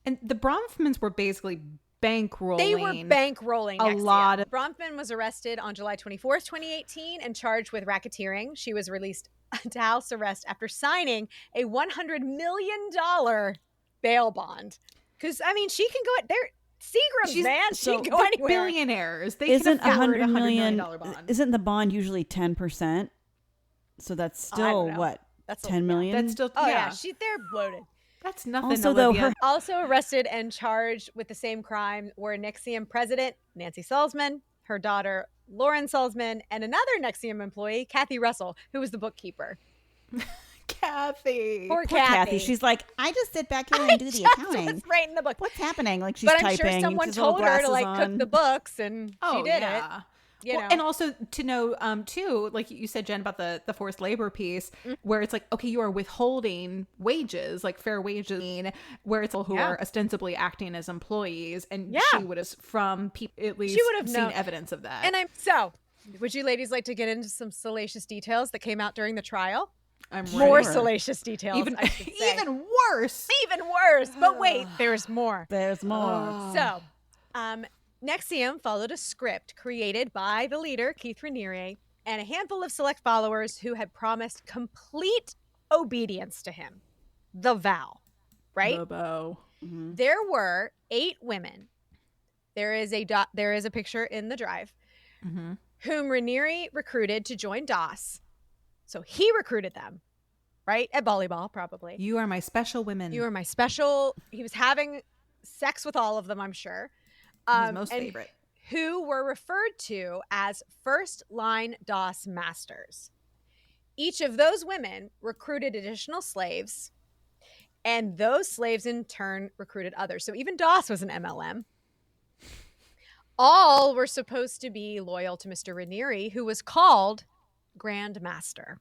And the Bronfmans were basically bankrolling. They were bankrolling a lot of. Bronfman was arrested on July 24th, 2018, and charged with racketeering. She was released to house arrest after signing a $100 million bail bond. Because, I mean, she can go at their Seagram's, man. She can go anywhere. Billionaires. They isn't can afford $100 million bond. Isn't the bond usually 10%? So that's still what? That's 10 million? That's still they're bloated. That's nothing. Also, Olivia. Also arrested and charged with the same crime were NXIVM president Nancy Salzman, her daughter Lauren Salzman, and another NXIVM employee, Kathy Russell, who was the bookkeeper. Kathy. Poor Kathy. She's like, I just sit back here and do the accounting. Right in the book. What's happening? Like she's typing. But I'm sure someone told her to like cook the books, and she did it. You know. And also to know, too, like you said, Jen, about the forced labor piece, where it's like, okay, you are withholding wages, like fair wages, where it's people who are ostensibly acting as employees, and she would have, from people at least, she would have seen evidence of that. And would you ladies like to get into some salacious details that came out during the trial? More salacious details, even worse. Even worse. But wait, there's more. There's more. So, NXIVM followed a script created by the leader, Keith Raniere, and a handful of select followers who had promised complete obedience to him. The vow, right? The vow. Mm-hmm. There were 8 women. There is a picture in the drive, whom Raniere recruited to join DOS. So he recruited them, right? At Volleyball, probably. You are my special women. You are my special. He was having sex with all of them, I'm sure. His most favorite. Who were referred to as first-line DOS masters. Each of those women recruited additional slaves, and those slaves in turn recruited others. So even DOS was an MLM. All were supposed to be loyal to Mr. Raniere, who was called Grand Master.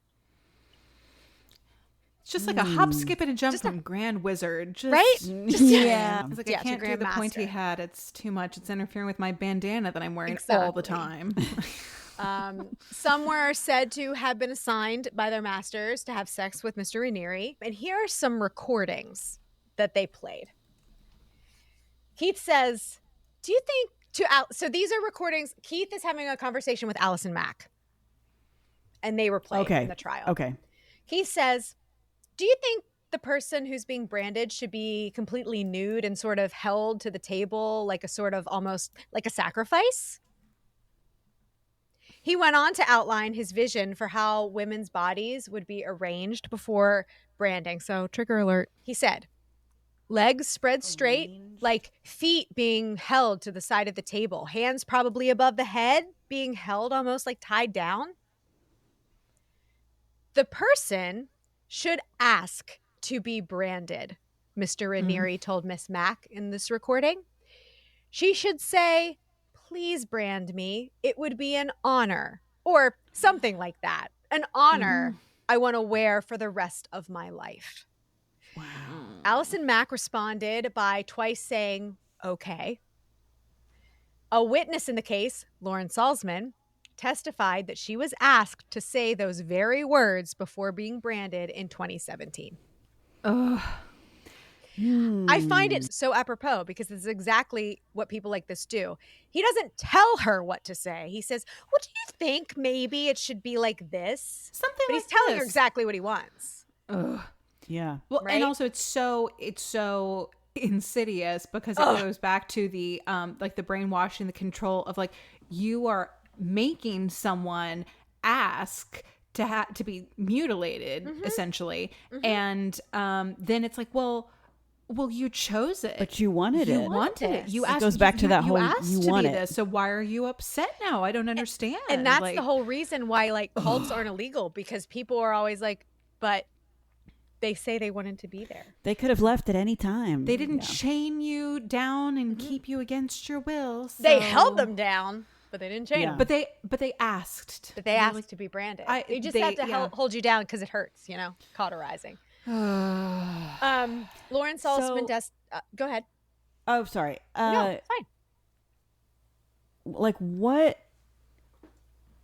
It's just like a hop, skip, and a jump from Grand Wizard. Right? Yeah. It's like, I can't do the pointy hat. It's too much. It's interfering with my bandana that I'm wearing all the time. Some were said to have been assigned by their masters to have sex with Mr. Raniere. And here are some recordings that they played. Keith says, do you think so these are recordings. Keith is having a conversation with Allison Mack. And they were played in the trial. Okay. Keith says, do you think the person who's being branded should be completely nude and sort of held to the table like a sort of almost like a sacrifice? He went on to outline his vision for how women's bodies would be arranged before branding. So trigger alert. He said, legs spread straight, like feet being held to the side of the table, hands probably above the head, being held almost like tied down. The person should ask to be branded, Mr. Raniere told Miss Mack in this recording. She should say, please brand me. It would be an honor, or something like that. An honor I want to wear for the rest of my life. Wow. Allison Mack responded by twice saying, okay. A witness in the case, Lauren Salzman, testified that she was asked to say those very words before being branded in 2017. Ugh. I find it so apropos because this is exactly what people like this do. He doesn't tell her what to say. He says, well, do you think maybe it should be like this? Something but like he's telling her this. exactly what he wants. Ugh. Yeah. Well, Right? and also it's so insidious because it goes back to the like the brainwashing, the control of like you are making someone ask to be mutilated essentially, and then it's like, well, you chose it, But you wanted you it. wanted it. You asked. It goes back to that whole, asked you to want be it. this. So why are you upset now? I don't understand. And that's like, the whole reason why like cults aren't illegal, because people are always like, but they say they wanted to be there. They could have left at any time. They didn't chain you down and keep you against your will. So. They held them down, but they didn't chain Yeah. them. But they asked. But they asked to be branded. They just had to hold you down because it hurts, cauterizing. Lauren Salzman go ahead. Oh, sorry. No, it's fine. Like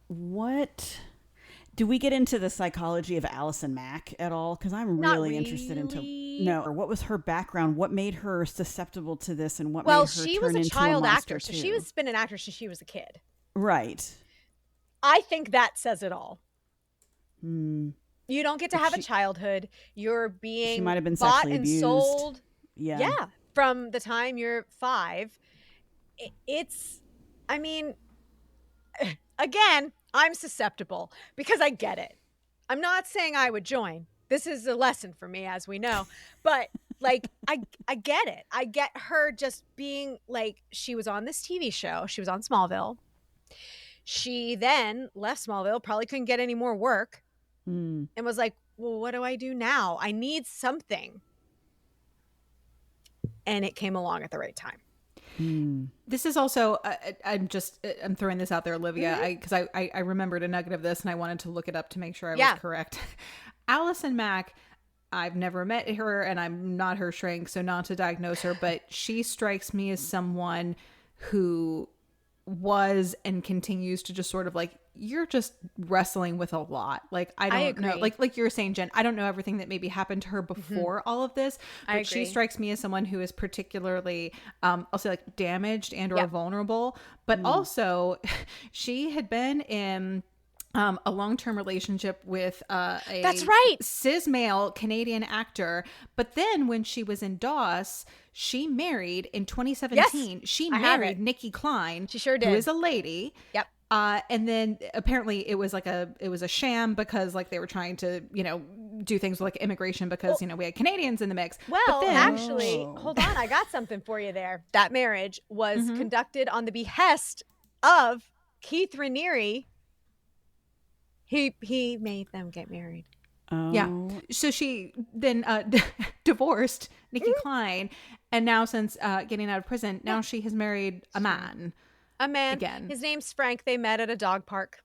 what do we get into the psychology of Allison Mack at all? Because I'm Not really interested really. or what was her background? What made her susceptible to this, and what Well, made her she turn was a into child monster actor, so too? she was been an actress since she was a kid. Right. I think that says it all. Hmm. You don't get to have a childhood. You're being She might have been bought sexually and abused. sold. Yeah. Yeah, from the time you're 5. I mean, again, I'm susceptible because I get it. I'm not saying I would join. This is a lesson for me, as we know. But like, I get it. I get her just being like, she was on this TV show. She was on Smallville. She then left Smallville, probably couldn't get any more work, and was like, well, what do I do now? I need something. And it came along at the right time. This is also, I'm throwing this out there, Olivia, because I remembered a nugget of this and I wanted to look it up to make sure I was correct. Allison Mack, I've never met her and I'm not her shrink, so not to diagnose her, but she strikes me as someone who was and continues to just sort of like, you're just wrestling with a lot. Like, I don't know, like you were saying, Jen, I don't know everything that maybe happened to her before all of this, but she strikes me as someone who is particularly, I'll say like damaged and or vulnerable, but also she had been in a long-term relationship with That's right. cis male Canadian actor. But then when she was in DOS, she married in 2017. Yes, she I have married it. Nikki Klein. She sure did. Who is a lady. Yep. And then apparently it was a sham because like they were trying to, do things with like immigration because, we had Canadians in the mix. Well, but then, actually, hold on. I got something for you there. That marriage was conducted on the behest of Keith Raniere. He made them get married. Oh. Yeah. So she then divorced Nikki Klein. And now since getting out of prison, now she has married a man. A man. Again. His name's Frank. They met at a dog park.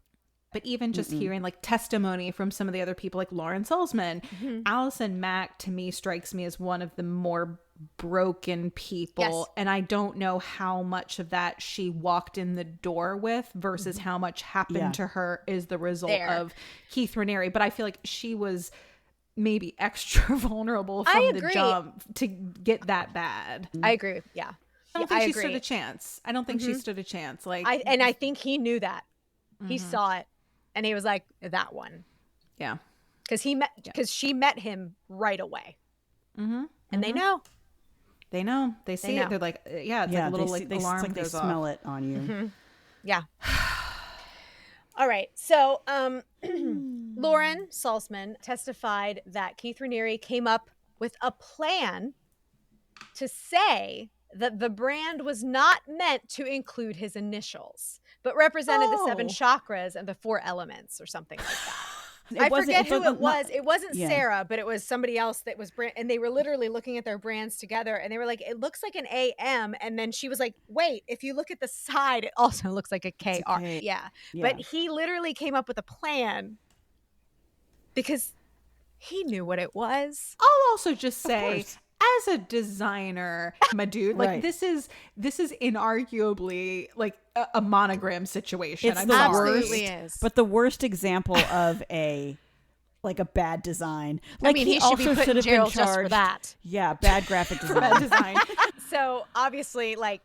But even just hearing like testimony from some of the other people like Lauren Salzman, Allison Mack to me strikes me as one of the more broken people. Yes. And I don't know how much of that she walked in the door with versus how much happened to her is the result of Keith Raniere. But I feel like she was maybe extra vulnerable from the jump to get that bad. I agree. Yeah. I don't think she stood a chance. I don't think she stood a chance. Like I think he knew that. He saw it. And he was like, that one. Yeah. Because she met him right away. And they know. They know. They see it. They're like, it's like a little like alarm like goes they off. smell it on you. Yeah. All right. So Lauren Salzman testified that Keith Raniere came up with a plan to say that the brand was not meant to include his initials, but represented the 7 chakras and the 4 elements or something like that. I forget who it was. It wasn't Sarah, but it was somebody else that was and they were literally looking at their brands together and they were like, it looks like an AM. And then she was like, wait, if you look at the side, it also looks like a KR. Yeah. But he literally came up with a plan because he knew what it was. I'll also just say, as a designer, my dude, like this is inarguably like a monogram situation. It's the worst, but the worst example of a bad design. Like, I mean, he also should have been charged just for that. Yeah, bad graphic design. So obviously, like,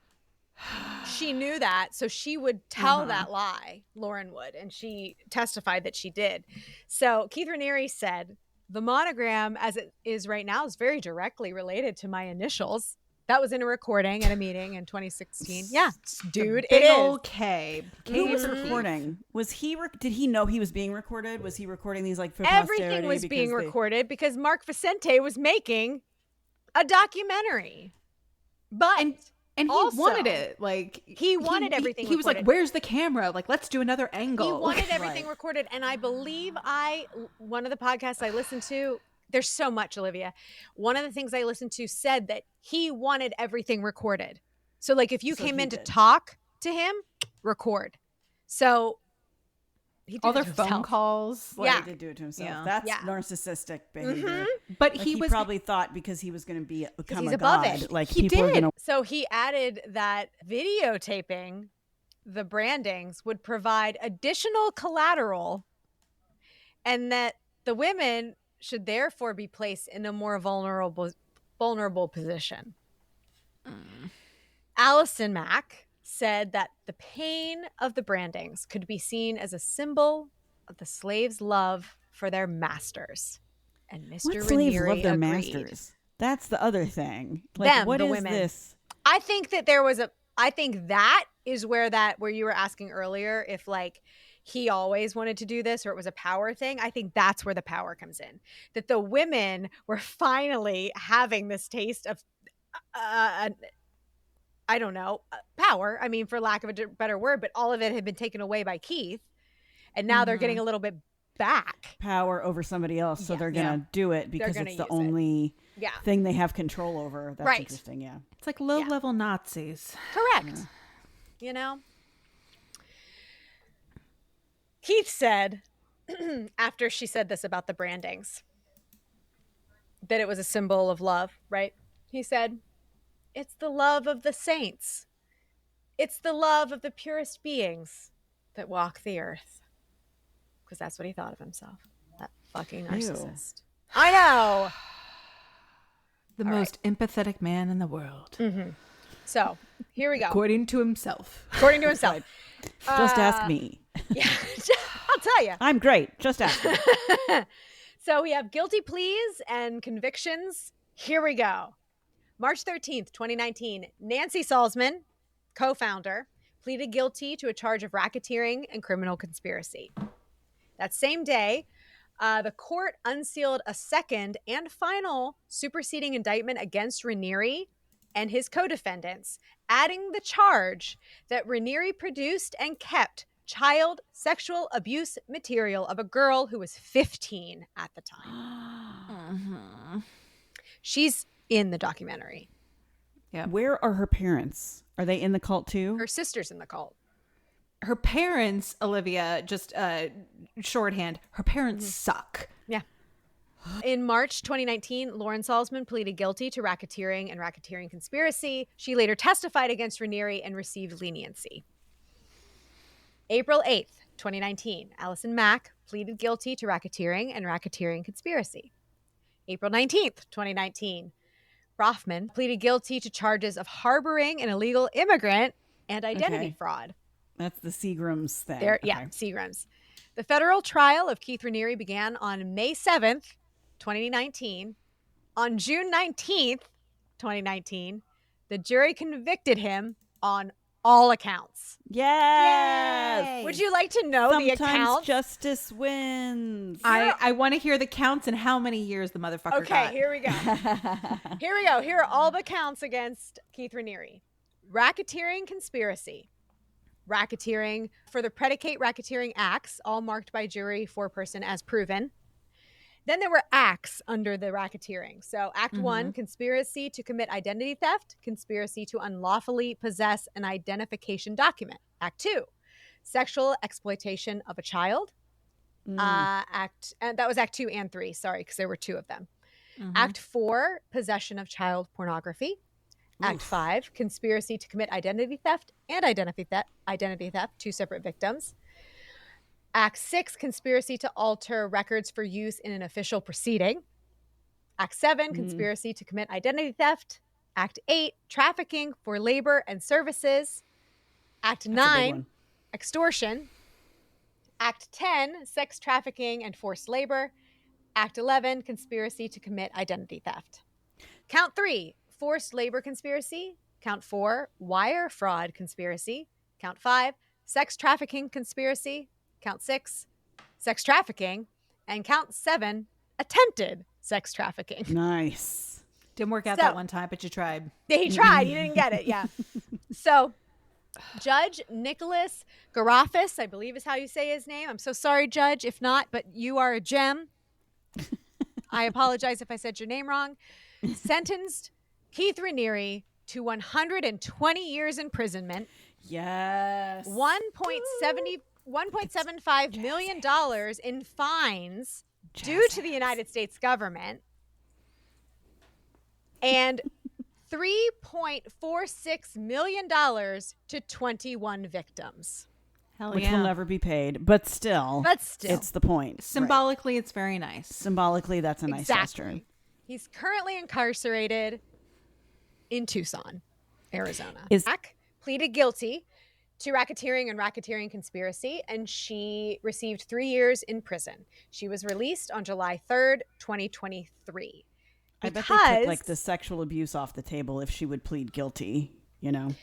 she knew that, so she would tell that lie. Lauren would, and she testified that she did. So Keith Raniere said, the monogram as it is right now is very directly related to my initials. That was in a recording at a meeting in 2016. Yeah, dude, it is. Okay. Who was recording? Was he? Did he know he was being recorded? Was he recording these like for everything was being recorded because Mark Vicente was making a documentary, but and he also wanted it. Like he wanted everything. He was like, "Where's the camera? Like, let's do another angle." He wanted everything recorded, and I believe one of the podcasts I listened to. There's so much, Olivia. One of the things I listened to said that he wanted everything recorded. So like if you came in to talk to him, record. So he did all their phone calls. Like, he did do it to himself. Yeah. That's narcissistic behavior. But like he probably thought because he was going to become a above god. It. Like he people did. Are gonna... So he added that videotaping the brandings would provide additional collateral and that the women should therefore be placed in a more vulnerable position. Allison Mack said that the pain of the brandings could be seen as a symbol of the slaves' love for their masters. And Mr. What slaves Raniere love their agreed. Masters? That's the other thing. Like, Them, what the is women. This? I think that there was I think that is where you were asking earlier if like he always wanted to do this or it was a power thing. I think that's where the power comes in. That the women were finally having this taste of, I don't know, power. I mean, for lack of a better word, but all of it had been taken away by Keith. And now they're getting a little bit back. Power over somebody else. So they're going to do it because it's the only thing they have control over. That's interesting. Yeah. It's like low-level Nazis. Correct. Yeah. You know? Keith said, after she said this about the brandings, that it was a symbol of love, right? He said, it's the love of the saints. It's the love of the purest beings that walk the earth. Because that's what he thought of himself. That fucking narcissist. Ew. I know. The most empathetic man in the world. Mm-hmm. So, here we go. According to himself. According to himself. Just ask me. Yeah, I'll tell you. I'm great. Just ask me. So we have guilty pleas and convictions. Here we go. March 13th, 2019, Nancy Salzman, co-founder, pleaded guilty to a charge of racketeering and criminal conspiracy. That same day, the court unsealed a second and final superseding indictment against Raniere and his co-defendants, adding the charge that Raniere produced and kept child sexual abuse material of a girl who was 15 at the time. She's in the documentary. Yeah. Where are her parents? Are they in the cult too? Her sister's in the cult. Her parents, Olivia, just shorthand, her parents suck. Yeah. In March 2019, Lauren Salzman pleaded guilty to racketeering and racketeering conspiracy. She later testified against Raniere and received leniency. April 8th, 2019, Allison Mack pleaded guilty to racketeering and racketeering conspiracy. April 19th, 2019, Rothman pleaded guilty to charges of harboring an illegal immigrant and identity fraud. That's the Seagrams thing. Yeah, Seagrams. The federal trial of Keith Raniere began on May 7th, 2019. On June 19th, 2019, the jury convicted him on all accounts. Yes. Yay. Would you like to know the accounts? Sometimes justice wins. I want to hear the counts and how many years the motherfucker got. Okay, here we go. Here are all the counts against Keith Raniere. Racketeering conspiracy, racketeering for the predicate racketeering acts, all marked by jury foreperson as proven. Then there were acts under the racketeering. So Act 1, conspiracy to commit identity theft, conspiracy to unlawfully possess an identification document. Act 2, sexual exploitation of a child. And that was Act 2 and 3, sorry, because there were 2 of them. Act 4, possession of child pornography. Act 5, conspiracy to commit identity theft and identity theft, 2 separate victims. Act 6, conspiracy to alter records for use in an official proceeding. Act 7, conspiracy to commit identity theft. Act 8, trafficking for labor and services. Act 9, extortion. Act 10, sex trafficking and forced labor. Act 11, conspiracy to commit identity theft. Count 3, forced labor conspiracy. Count 4, wire fraud conspiracy. Count 5, sex trafficking conspiracy. Count 6, sex trafficking. And count 7, attempted sex trafficking. Nice. Didn't work out that one time, but you tried. He tried. He didn't get it. Yeah. So Judge Nicholas Garofis, I believe is how you say his name. I'm so sorry, Judge, if not, but you are a gem. I apologize if I said your name wrong. Sentenced Keith Raniere to 120 years imprisonment. Yes. $1.75 million in fines due to the United States government, and $3.46 million to 21 victims. Hell Which yeah. will never be paid, but still, it's the point. Symbolically, it's very nice. Symbolically, that's a nice gesture. He's currently incarcerated in Tucson, Arizona. Jack pleaded guilty to racketeering and racketeering conspiracy, and she received 3 years in prison. She was released on July 3rd, 2023. I bet they took like the sexual abuse off the table if she would plead guilty, you know?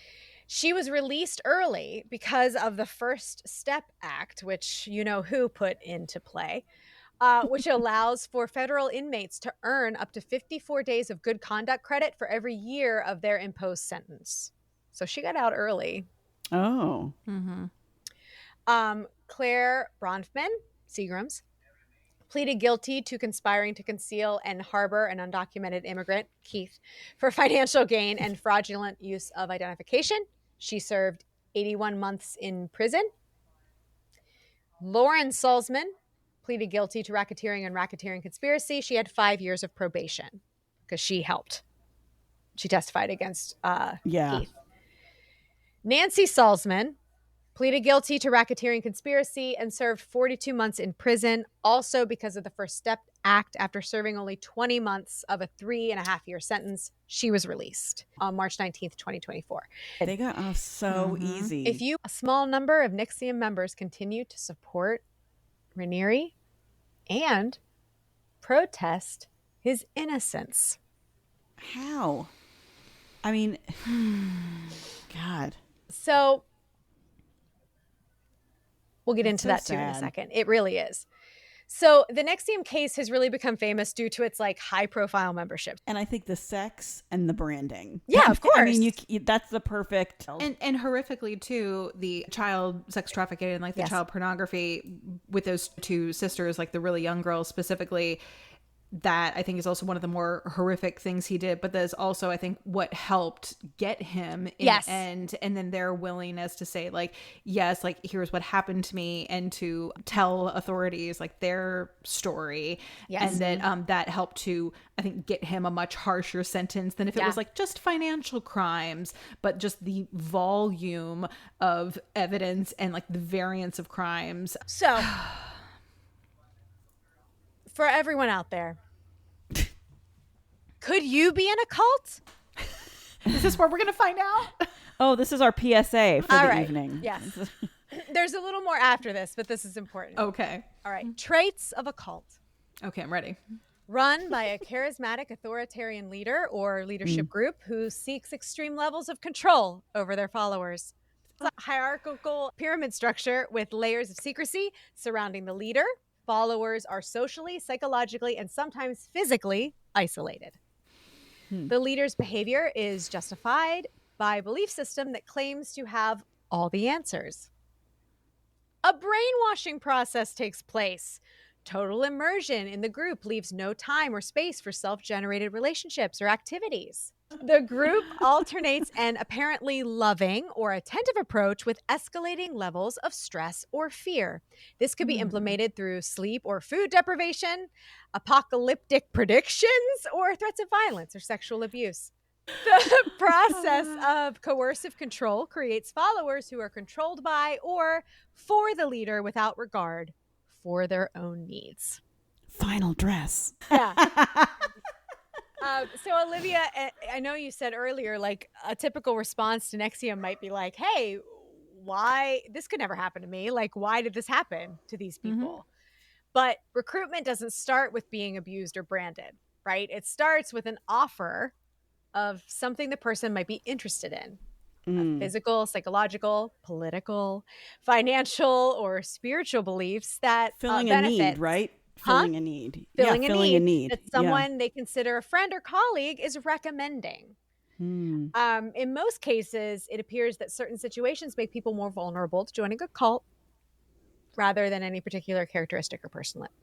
She was released early because of the First Step Act, which you know who put into play, which allows for federal inmates to earn up to 54 days of good conduct credit for every year of their imposed sentence. So she got out early. Oh. Claire Bronfman, Seagrams, pleaded guilty to conspiring to conceal and harbor an undocumented immigrant, Keith, for financial gain and fraudulent use of identification. She served 81 months in prison. Lauren Salzman pleaded guilty to racketeering and racketeering conspiracy. She had 5 years of probation because she helped. She testified against Keith. Nancy Salzman pleaded guilty to racketeering conspiracy and served 42 months in prison, also because of the First Step Act. After serving only 20 months of a 3.5-year sentence, she was released on March 19th, 2024. They got off so easy. If a small number of NXIVM members continue to support Raniere and protest his innocence. How? I mean, God. So we'll get into so that too in a sad. second. It really is. So the NXIVM case has really become famous due to its like high profile membership. And I think the sex and the branding. Yeah, of course. I mean, that's the perfect. And horrifically too, the child sex trafficking and like the child pornography with those 2 sisters, like the really young girls specifically, that I think is also one of the more horrific things he did, but that is also I think what helped get him in the end, and then their willingness to say like, yes, like here's what happened to me, and to tell authorities like their story. And then that helped to I think get him a much harsher sentence than if it was like just financial crimes, but just the volume of evidence and like the variance of crimes. So for everyone out there, could you be in a cult? Is this where we're going to find out? Oh, this is our PSA for the evening. Yes. There's a little more after this, but this is important. Okay. All right. Traits of a cult. Okay, I'm ready. Run by a charismatic authoritarian leader or leadership group who seeks extreme levels of control over their followers. It's a hierarchical pyramid structure with layers of secrecy surrounding the leader. Followers are socially, psychologically, and sometimes physically isolated. The leader's behavior is justified by a belief system that claims to have all the answers. A brainwashing process takes place. Total immersion in the group leaves no time or space for self-generated relationships or activities. The group alternates an apparently loving or attentive approach with escalating levels of stress or fear. This could be implemented through sleep or food deprivation, apocalyptic predictions, or threats of violence or sexual abuse. The process of coercive control creates followers who are controlled by or for the leader without regard for their own needs. Final dress. Yeah. So Olivia, I know you said earlier, like a typical response to NXIVM might be like, hey, why this could never happen to me? Like, why did this happen to these people? But recruitment doesn't start with being abused or branded, right? It starts with an offer of something the person might be interested in. Physical, psychological, political, financial, or spiritual beliefs that filling benefit. A need, right? Filling a need. Filling a need that someone they consider a friend or colleague is recommending. In most cases, it appears that certain situations make people more vulnerable to joining a cult rather than any particular characteristic or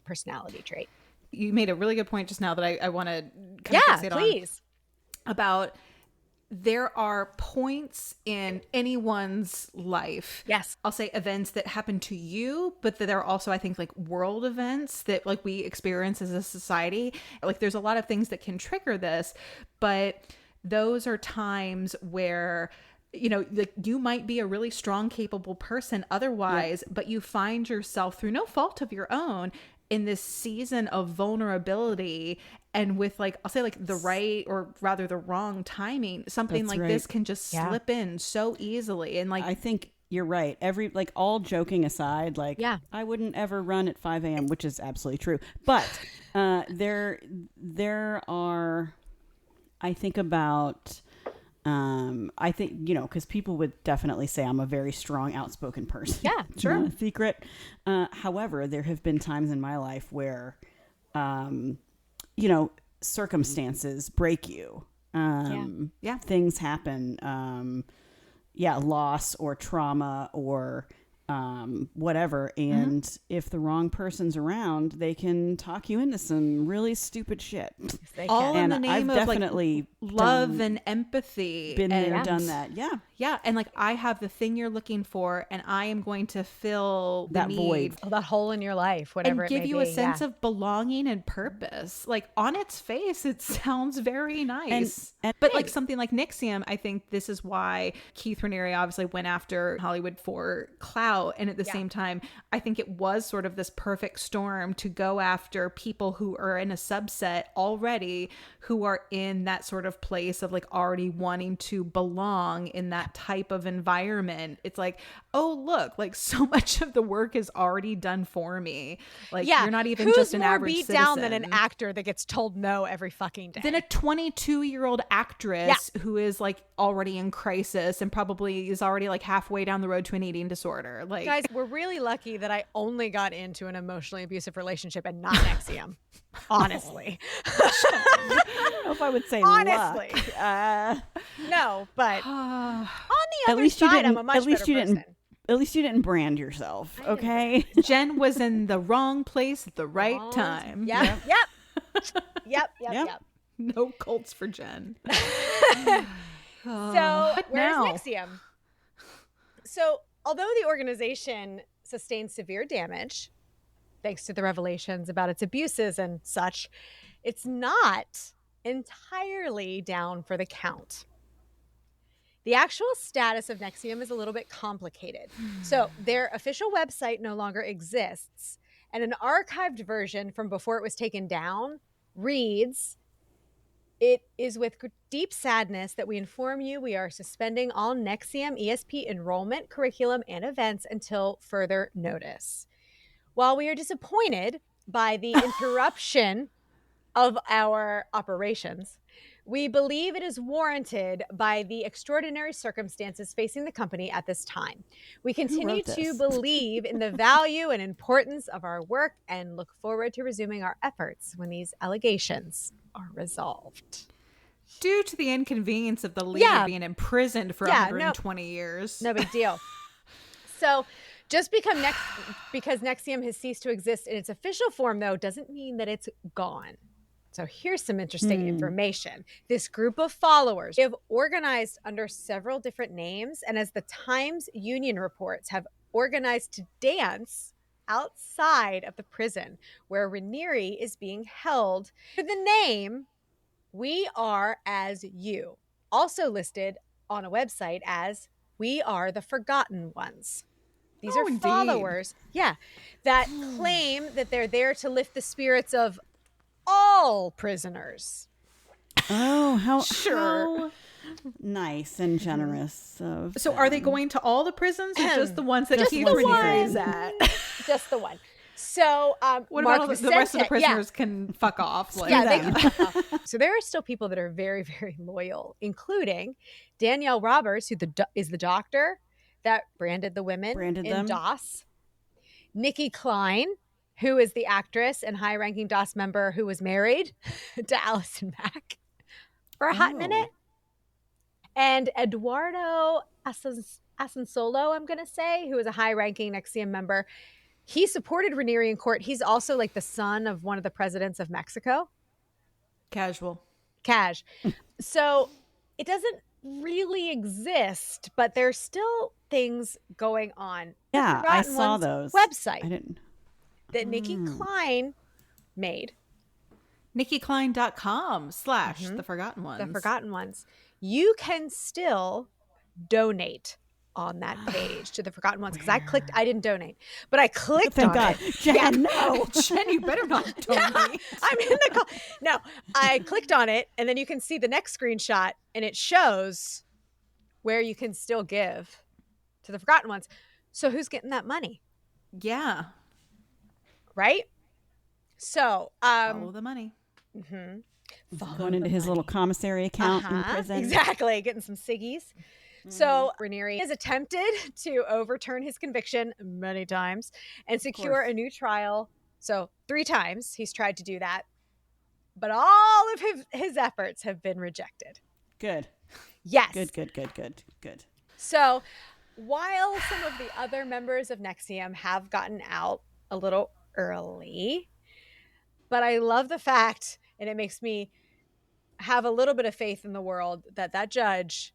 personality trait. You made a really good point just now that I want to kind of fixate please. On about there are points in anyone's life. Yes. I'll say events that happen to you, but that there are also, I think, like world events that like we experience as a society. Like there's a lot of things that can trigger this, but those are times where, you know, like you might be a really strong, capable person otherwise, but you find yourself through no fault of your own in this season of vulnerability, and with like, I'll say like the right or rather the wrong timing, something like this can just slip in so easily. And like, I think you're right. Like all joking aside, like I wouldn't ever run at 5 a.m., which is absolutely true. But there are, I think about, I think, you know, because people would definitely say I'm a very strong, outspoken person. Yeah, sure. Not a secret. However, there have been times in my life where, you know, circumstances break you. Things happen. Loss or trauma or whatever. And if the wrong person's around, they can talk you into some really stupid shit. All in the name I've of definitely like love and empathy. Been there, done that. Yeah. And like, I have the thing you're looking for, and I am going to fill that need, void, that hole in your life, whatever, and give it may you be. a sense of belonging and purpose. Like on its face, it sounds very nice. But like something like NXIVM, I think this is why Keith Raniere obviously went after Hollywood for clout. And at the same time, I think it was sort of this perfect storm to go after people who are in a subset already, who are in that sort of place of like already wanting to belong in that type of environment. It's like, oh, look, like so much of the work is already done for me. Like you're not even just an average citizen. Who's more beat down than an actor that gets told no every fucking day? Than a 22-year-old actress who is like already in crisis and probably is already like halfway down the road to an eating disorder. Like, guys, we're really lucky that I only got into an emotionally abusive relationship and not NXIVM. Honestly. I don't know if I would say honestly. No, but on the other side, I'm a much better person. At least you didn't brand yourself, okay? Jen was in the wrong place at the right time. Yep. No cults for Jen. So where's NXIVM? So although the organization sustained severe damage, thanks to the revelations about its abuses and such, it's not entirely down for the count. The actual status of NXIVM is a little bit complicated. So their official website no longer exists, and an archived version from before it was taken down reads, "It is with deep sadness that we inform you we are suspending all NXIVM ESP enrollment, curriculum, and events until further notice. While we are disappointed by the interruption of our operations, we believe it is warranted by the extraordinary circumstances facing the company at this time. We continue to believe in the value and importance of our work and look forward to resuming our efforts when these allegations are resolved." due to the inconvenience of the leader being imprisoned for 120 years. No big deal. So just because NXIVM has ceased to exist in its official form, though, doesn't mean that it's gone. So here's some interesting information. This group of followers have organized under several different names, and as the Times Union reports, have organized to dance outside of the prison where Raniere is being held for the name We Are As You, also listed on a website as We Are the Forgotten Ones. These are followers, that claim that they're there to lift the spirits of all prisoners. Oh, how nice and generous. So are they going to all the prisons or just the ones that Keith Raniere is at? Just the one. So what about the rest of the prisoners can fuck off? They can fuck off. So there are still people that are very, very loyal, including Danielle Roberts, who is the doctor that branded the women in DOS. Nikki Klein, who is the actress and high-ranking DOS member who was married to Allison Mack for a hot minute. And Eduardo Asensolo, I'm going to say, who is a high-ranking NXIVM member. He supported Raniere in court. He's also like the son of one of the presidents of Mexico. Cash. So it doesn't really exist, but there's still things going on. Yeah, I saw those. Website. I didn't. That Nikki Klein made. NikkiKlein.com / The Forgotten Ones. The Forgotten Ones. You can still donate on that page to the Forgotten Ones, because I didn't donate, but I clicked on it. Jen, no. Jen, you better not donate. I'm in the call. No, I clicked on it, and then you can see the next screenshot, and it shows where you can still give to the Forgotten Ones. So who's getting that money? Yeah. Right? So follow the money. Going into his little commissary account in prison. Exactly. Getting some ciggies. So Raniere has attempted to overturn his conviction many times and secure a new trial. So 3 times he's tried to do that. But all of his efforts have been rejected. Good. Yes. Good. So while some of the other members of NXIVM have gotten out a little early, but I love the fact, and it makes me have a little bit of faith in the world, that judge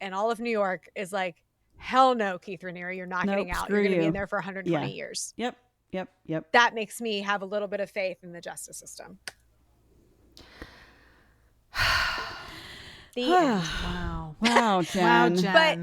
and all of New York is like, hell no, Keith Raniere, you're not getting out. You're going to be in there for 120 years. Yep. That makes me have a little bit of faith in the justice system. The end. Wow, Jen.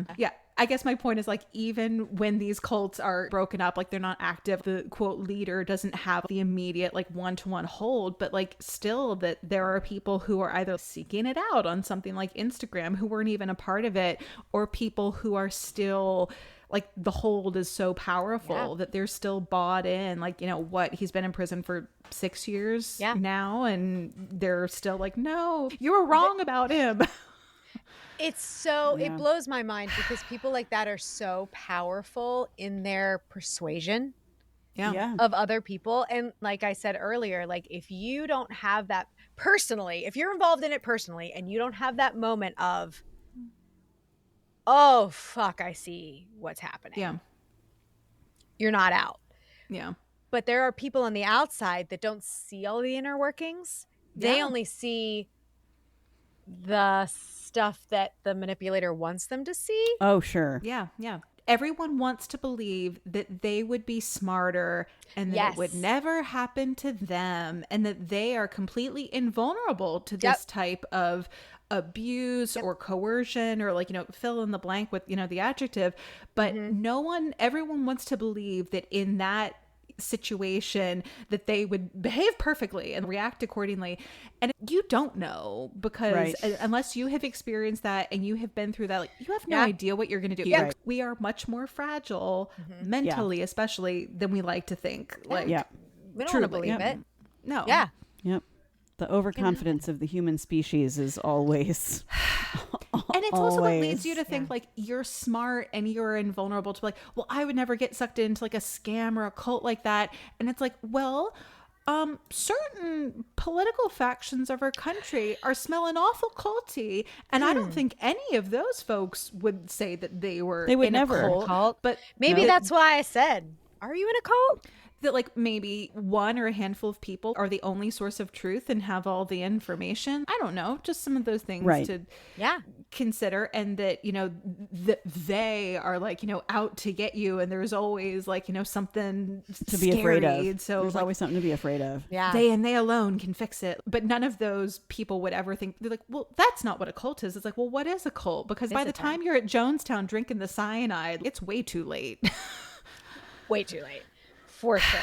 But yeah, I guess my point is, like, even when these cults are broken up, like, they're not active, the quote leader doesn't have the immediate like one-to-one hold, but like still that there are people who are either seeking it out on something like Instagram who weren't even a part of it, or people who are still like, the hold is so powerful that they're still bought in. Like, you know what, he's been in prison for 6 years now, and they're still like, no, you were wrong about him. It's so, it blows my mind, because people like that are so powerful in their persuasion of other people. And like I said earlier, like, if you don't have that personally, if you're involved in it personally and you don't have that moment of, oh, fuck, I see what's happening. Yeah. You're not out. Yeah. But there are people on the outside that don't see all the inner workings. They only see the stuff that the manipulator wants them to see. Oh, sure. Yeah. Everyone wants to believe that they would be smarter and that it would never happen to them, and that they are completely invulnerable to this type of abuse or coercion, or like, you know, fill in the blank with, you know, the adjective. But everyone wants to believe that in that situation that they would behave perfectly and react accordingly. And you don't know, because unless you have experienced that and you have been through that, like, you have no idea what you're going to do. We are much more fragile mentally, especially, than we like to think. Like, we don't want to believe it. No. Yep. The overconfidence of the human species is always and it's also what leads you to think like you're smart and you're invulnerable to, like, well, I would never get sucked into like a scam or a cult like that. And it's like, well, certain political factions of our country are smelling awful culty, and I don't think any of those folks would say that they would in never a cult. But maybe that's why I said, "Are you in a cult?" That like maybe one or a handful of people are the only source of truth and have all the information. I don't know, just some of those things to consider, and that, you know, they are like, you know, out to get you, and there's always like, you know, something to be afraid of. So there's always something to be afraid of. Yeah. They alone can fix it. But none of those people would ever think, they're like, well, that's not what a cult is. It's like, well, what is a cult? Because by the time you're at Jonestown drinking the cyanide, it's way too late. Way too late. For sure.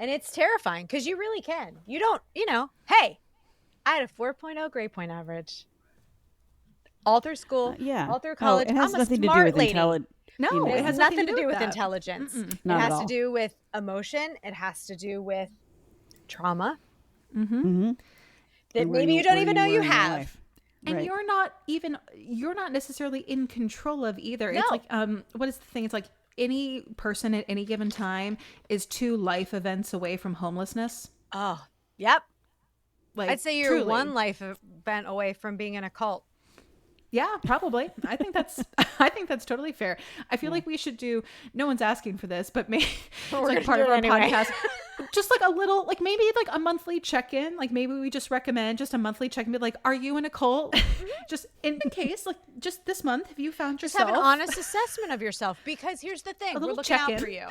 And it's terrifying because you really can. You don't, you know, hey, I had a 4.0 grade point average. All through school, all through college. It has I'm nothing a to do smart with lady. intelligence. No, It has nothing to do with that. intelligence. It Not at has all. to do with emotion. It has to do with trauma. Mm-hmm. That maybe you don't even know you have. And you're not necessarily in control of either. It's like, what is the thing? It's like any person at any given time is 2 life events away from homelessness. Oh, yep. Like, I'd say you're truly. 1 life event away from being in a cult. Yeah, probably. I think that's totally fair. I feel like we should do, no one's asking for this, but maybe it's like part of our podcast. Just like a little, like maybe like a monthly check-in. Like maybe we just recommend just a monthly check-in. Be like, are you in a cult? Just in case, like just this month, have you found yourself? Just have an honest assessment of yourself. Because here's the thing, we're looking out for you.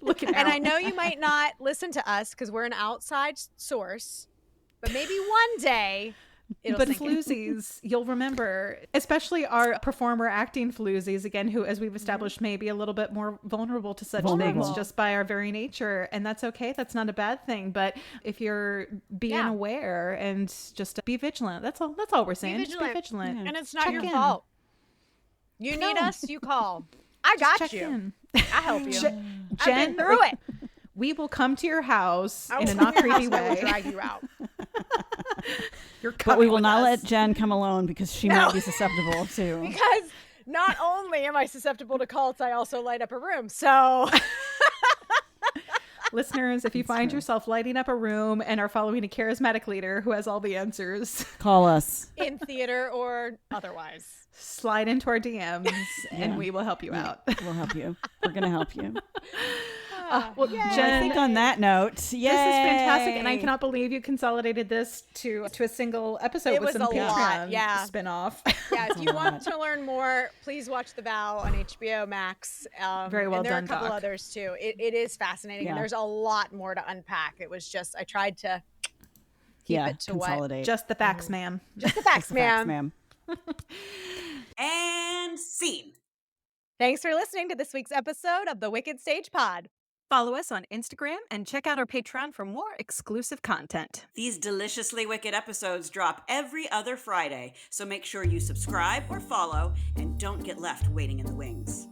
Looking out. And I know you might not listen to us because we're an outside source, but maybe one day it'll but sink in. floozies, you'll remember, especially our performer acting floozies, again, who, as we've established, may be a little bit more vulnerable to such things just by our very nature. And that's okay. That's not a bad thing. But if you're being aware and just be vigilant, that's all we're saying. Just be vigilant. And it's not Check your in. fault. You need us, you call. I got you. In. I help you. Jen, I've been through it. We will come to your house I in a will not come to your creepy house and I will way. drag you out. But we will not let Jen come alone because she might be susceptible to. Because not only am I susceptible to cults, I also light up a room. So Listeners, if you find yourself lighting up a room and are following a charismatic leader who has all the answers, call us. in theater or otherwise. Slide into our DMs and we will help you out. We'll help you. We're going to help you. Well, Jen, I think on that note, this is fantastic, and I cannot believe you consolidated this to a single episode It with was some a lot, Patreon spinoff. Yeah, if you want to learn more, please watch The Vow on HBO Max. Very well and there done, are a couple Doc. others too. It is fascinating, and there's a lot more to unpack. It was just, I tried to keep it to consolidate. Just the facts, ma'am. Just the facts, ma'am. ma'am. And scene. Thanks for listening to this week's episode of the Wicked Stage Pod. Follow us on Instagram and check out our Patreon for more exclusive content. These deliciously wicked episodes drop every other Friday, so make sure you subscribe or follow and don't get left waiting in the wings.